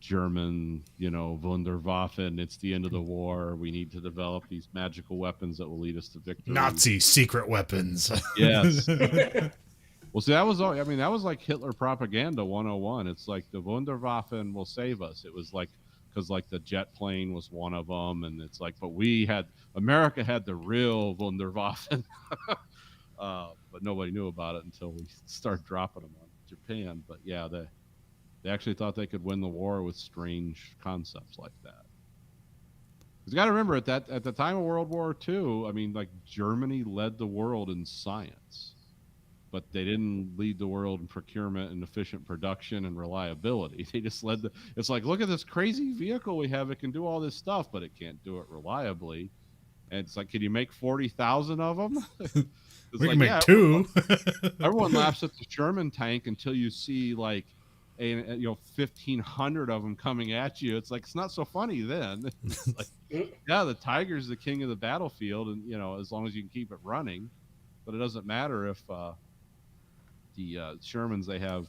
German, Wunderwaffen. It's the end of the war. We need to develop these magical weapons that will lead us to victory. Nazi secret weapons. Yes. Well, see, that was like Hitler propaganda 101. It's like the Wunderwaffen will save us. It was like, because like the jet plane was one of them, and it's like, but America had the real Wunderwaffen, but nobody knew about it until we started dropping them on Japan. But yeah, they actually thought they could win the war with strange concepts like that. Because you got to remember, at the time of World War II, I mean, like, Germany led the world in science, but they didn't lead the world in procurement and efficient production and reliability. They just it's like, look at this crazy vehicle we have. It can do all this stuff, but it can't do it reliably. And it's like, can you make 40,000 of them? We can make two. Everyone laughs at the Sherman tank until you see, like, 1,500 of them coming at you. It's like, it's not so funny then. Like, yeah, the Tiger's the king of the battlefield, and as long as you can keep it running. But it doesn't matter if the Shermans, they have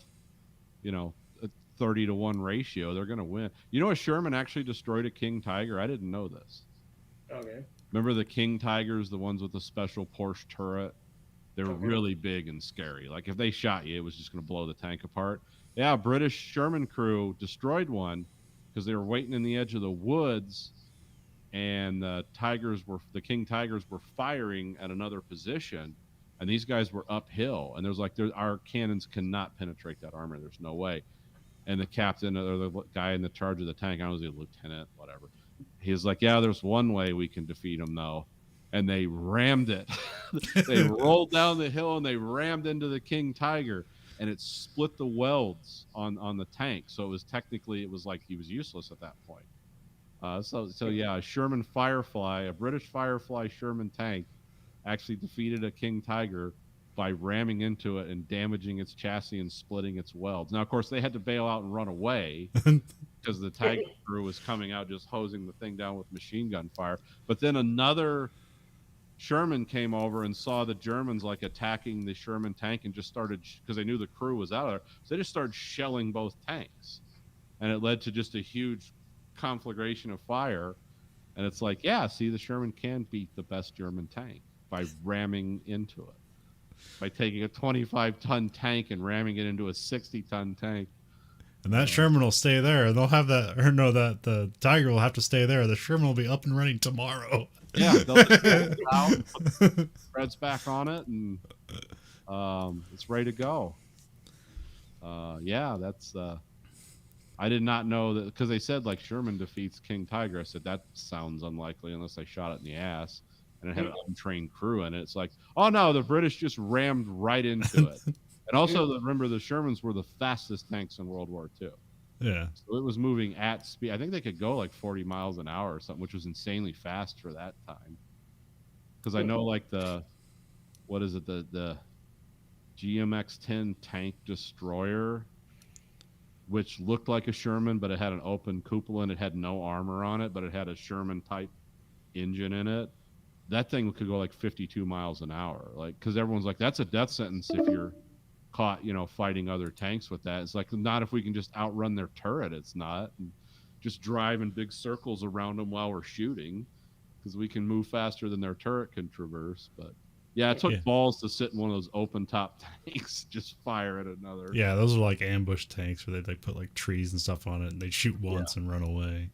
a 30-to-1 ratio. They're going to win. A Sherman actually destroyed a King Tiger. I didn't know this. Okay. Remember the King Tigers, the ones with the special Porsche turret? They were really big and scary. Like, if they shot you, it was just going to blow the tank apart. Yeah, British Sherman crew destroyed one because they were waiting in the edge of the woods, and the King Tigers were firing at another position, and these guys were uphill. And there's like, our cannons cannot penetrate that armor. There's no way. And the captain, or the guy in the charge of the tank, I was a lieutenant, whatever. He's like, yeah, there's one way we can defeat them, though. And they rammed it. They rolled down the hill and they rammed into the King Tiger, and it split the welds on the tank. So it was like he was useless at that point. So yeah, a Sherman Firefly, a British Firefly Sherman tank, actually defeated a King Tiger by ramming into it and damaging its chassis and splitting its welds. Now, of course, they had to bail out and run away because the Tiger crew was coming out just hosing the thing down with machine gun fire. But then another Sherman came over and saw the Germans like attacking the Sherman tank, and just started, because they knew the crew was out there, so they just started shelling both tanks, and it led to just a huge conflagration of fire. And it's like, yeah, see, the Sherman can beat the best German tank by ramming into it, by taking a 25-ton tank and ramming it into a 60-ton tank. And that Sherman will stay there. They'll have that, or no, that the Tiger will have to stay there. The Sherman will be up and running tomorrow. Yeah, they'll just pull it out, put threads back on it, and it's ready to go. Yeah, that's. I did not know that, because they said like Sherman defeats King Tiger. I said that sounds unlikely unless I shot it in the ass and it had an untrained crew in it. It's like, oh no, the British just rammed right into it. And also, remember, the Shermans were the fastest tanks in World War II. Yeah. So it was moving at speed. I think they could go like 40 miles an hour or something, which was insanely fast for that time. Because I know like the GMX-10 tank destroyer, which looked like a Sherman, but it had an open cupola and it had no armor on it, but it had a Sherman type engine in it. That thing could go like 52 miles an hour. Like, because everyone's like, that's a death sentence if you're caught, fighting other tanks with that. It's like, not if we can just outrun their turret. It's not. And just drive in big circles around them while we're shooting, because we can move faster than their turret can traverse. But yeah, it took balls to sit in one of those open top tanks, just fire at another. Yeah, those are like ambush tanks where they'd like put like trees and stuff on it, and they'd shoot once and run away.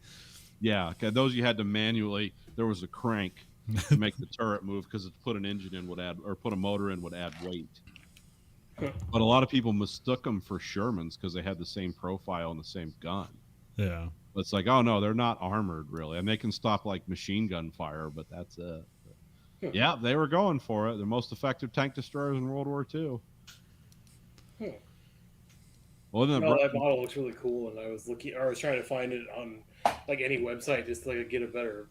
Yeah, those you had to manually. There was a crank to make the turret move, because to put an engine in would add, or put a motor in would add weight. But a lot of people mistook them for Shermans because they had the same profile and the same gun. Yeah. But it's like, oh no, they're not armored really, and they can stop like machine gun fire, but that's it. Yeah, they were going for it. The most effective tank destroyers in World War II. Well, that model looks really cool, and I was trying to find it on like any website just to like get a better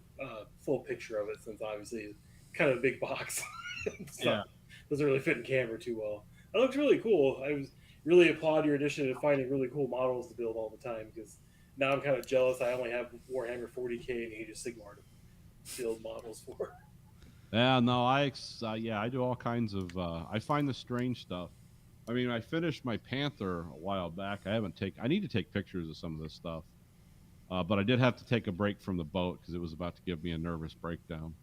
full picture of it, since obviously it's kind of a big box. Doesn't really fit in camera too well. That looks really cool. I was really applaud your addition to finding really cool models to build all the time, because now I'm kind of jealous. I only have Warhammer 40K and Age of Sigmar to build models for. Yeah, no, I do all kinds of. I find the strange stuff. I mean, I finished my Panther a while back. I need to take pictures of some of this stuff, but I did have to take a break from the boat because it was about to give me a nervous breakdown.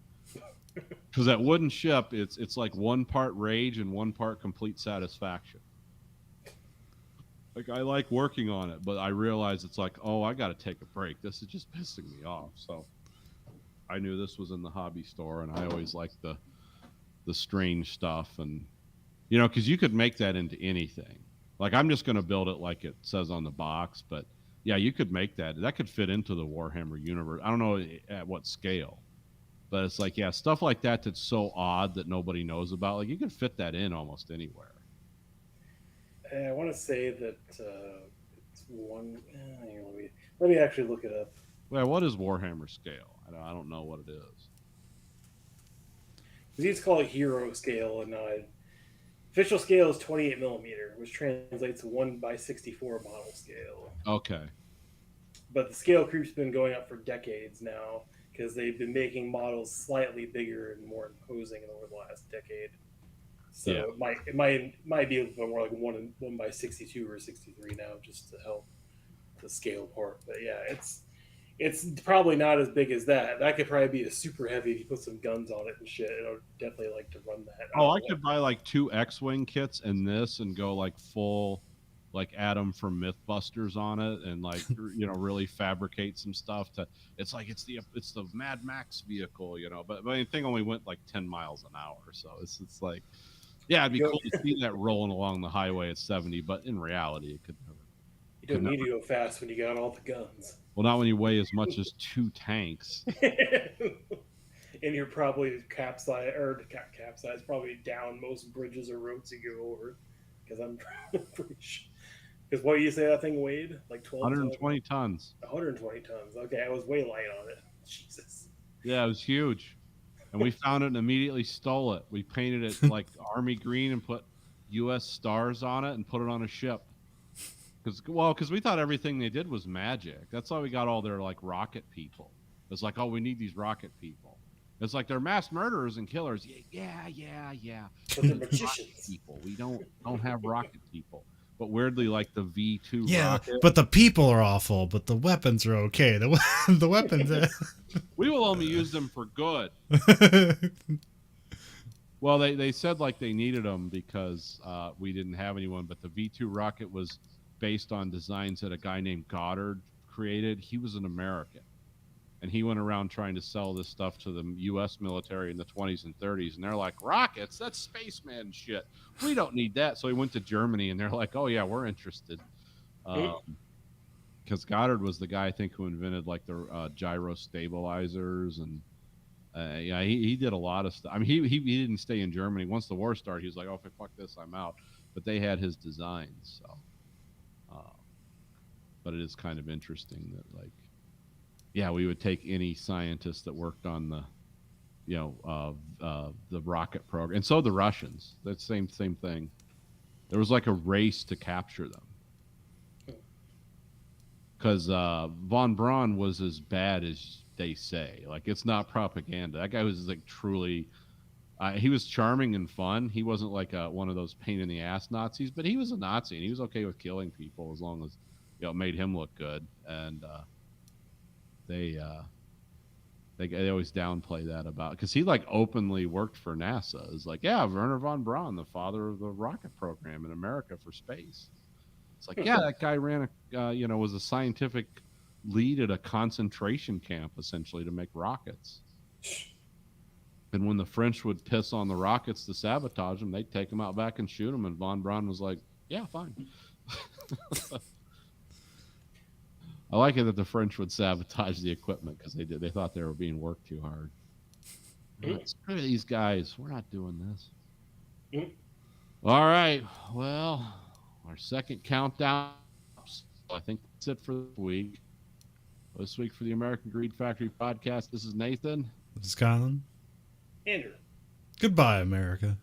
Because that wooden ship, it's like one part rage and one part complete satisfaction. Like, I like working on it, but I realize it's like, oh, I got to take a break. This is just pissing me off. So I knew this was in the hobby store, and I always like the strange stuff, and because you could make that into anything. Like, I'm just going to build it like it says on the box, but yeah, you could make that. That could fit into the Warhammer universe. I don't know at what scale, but it's like, yeah, stuff like that that's so odd that nobody knows about. Like, you can fit that in almost anywhere. I want to say that it's one. Let me actually look it up. Well, what is Warhammer scale? I don't know what it is. Because you just call it hero scale, and official scale is 28 millimeter, which translates to 1/64 model scale. Okay. But the scale creep's been going up for decades now, because they've been making models slightly bigger and more imposing over the last decade. So it might be a little bit more like 1/62 or 63 now, just to help the scale part. But yeah, it's probably not as big as that. That could probably be a super heavy if you put some guns on it and shit. I would definitely like to run that. I could buy like 2 X-Wing kits and this and go like full, like Adam from Mythbusters on it, and like really fabricate some stuff it's the Mad Max vehicle, but the thing only went like 10 miles an hour, so it's like, yeah, it'd be cool to see that rolling along the highway at 70, but in reality it could never. You don't need to go fast when you got all the guns. Well, not when you weigh as much as 2 tanks. And you're probably capsized, probably down most bridges or roads you go over. Because I'm pretty sure. Because what do you say that thing weighed? Like 120 tons. 120 tons. Okay, I was way light on it. Jesus. Yeah, it was huge. And we found it and immediately stole it. We painted it like army green and put U.S. stars on it and put it on a ship. Because we thought everything they did was magic. That's why we got all their like rocket people. It's like, oh, we need these rocket people. It's like they're mass murderers and killers. Yeah. But they're magicians. People. We don't have rocket people. But weirdly, like the V2 rocket. But the people are awful, but the weapons are okay. The weapons... We will only use them for good. Well, they said like they needed them because we didn't have anyone, but the V2 rocket was based on designs that a guy named Goddard created. He was an American, and he went around trying to sell this stuff to the U.S. military in the 20s and 30s, and they're like, rockets? That's spaceman shit. We don't need that. So he went to Germany, and they're like, oh, yeah, we're interested. Because Goddard was the guy, I think, who invented like the gyro stabilizers, and he did a lot of stuff. I mean, he didn't stay in Germany. Once the war started, he was like, oh, fuck this, I'm out. But they had his designs, so... but it is kind of interesting that, like, yeah, we would take any scientist that worked on the, the rocket program, and so the Russians. That same thing. There was like a race to capture them because von Braun was as bad as they say. Like, it's not propaganda. That guy was like truly. He was charming and fun. He wasn't like one of those pain in the ass Nazis, but he was a Nazi and he was okay with killing people as long as it made him look good. And they always downplay that about, because he like openly worked for NASA. It's like, yeah, Werner von Braun, the father of the rocket program in America for space. It's like, yeah, that guy ran was a scientific lead at a concentration camp essentially to make rockets. And when the French would piss on the rockets to sabotage them, they'd take them out back and shoot them. And von Braun was like, yeah, fine. I like it that the French would sabotage the equipment because they did. They thought they were being worked too hard. Screw these guys. We're not doing this. All right. Well, our second countdown. I think that's it for this week. This week for the American Greed Factory podcast. This is Nathan. This is Colin. Andrew. Goodbye, America.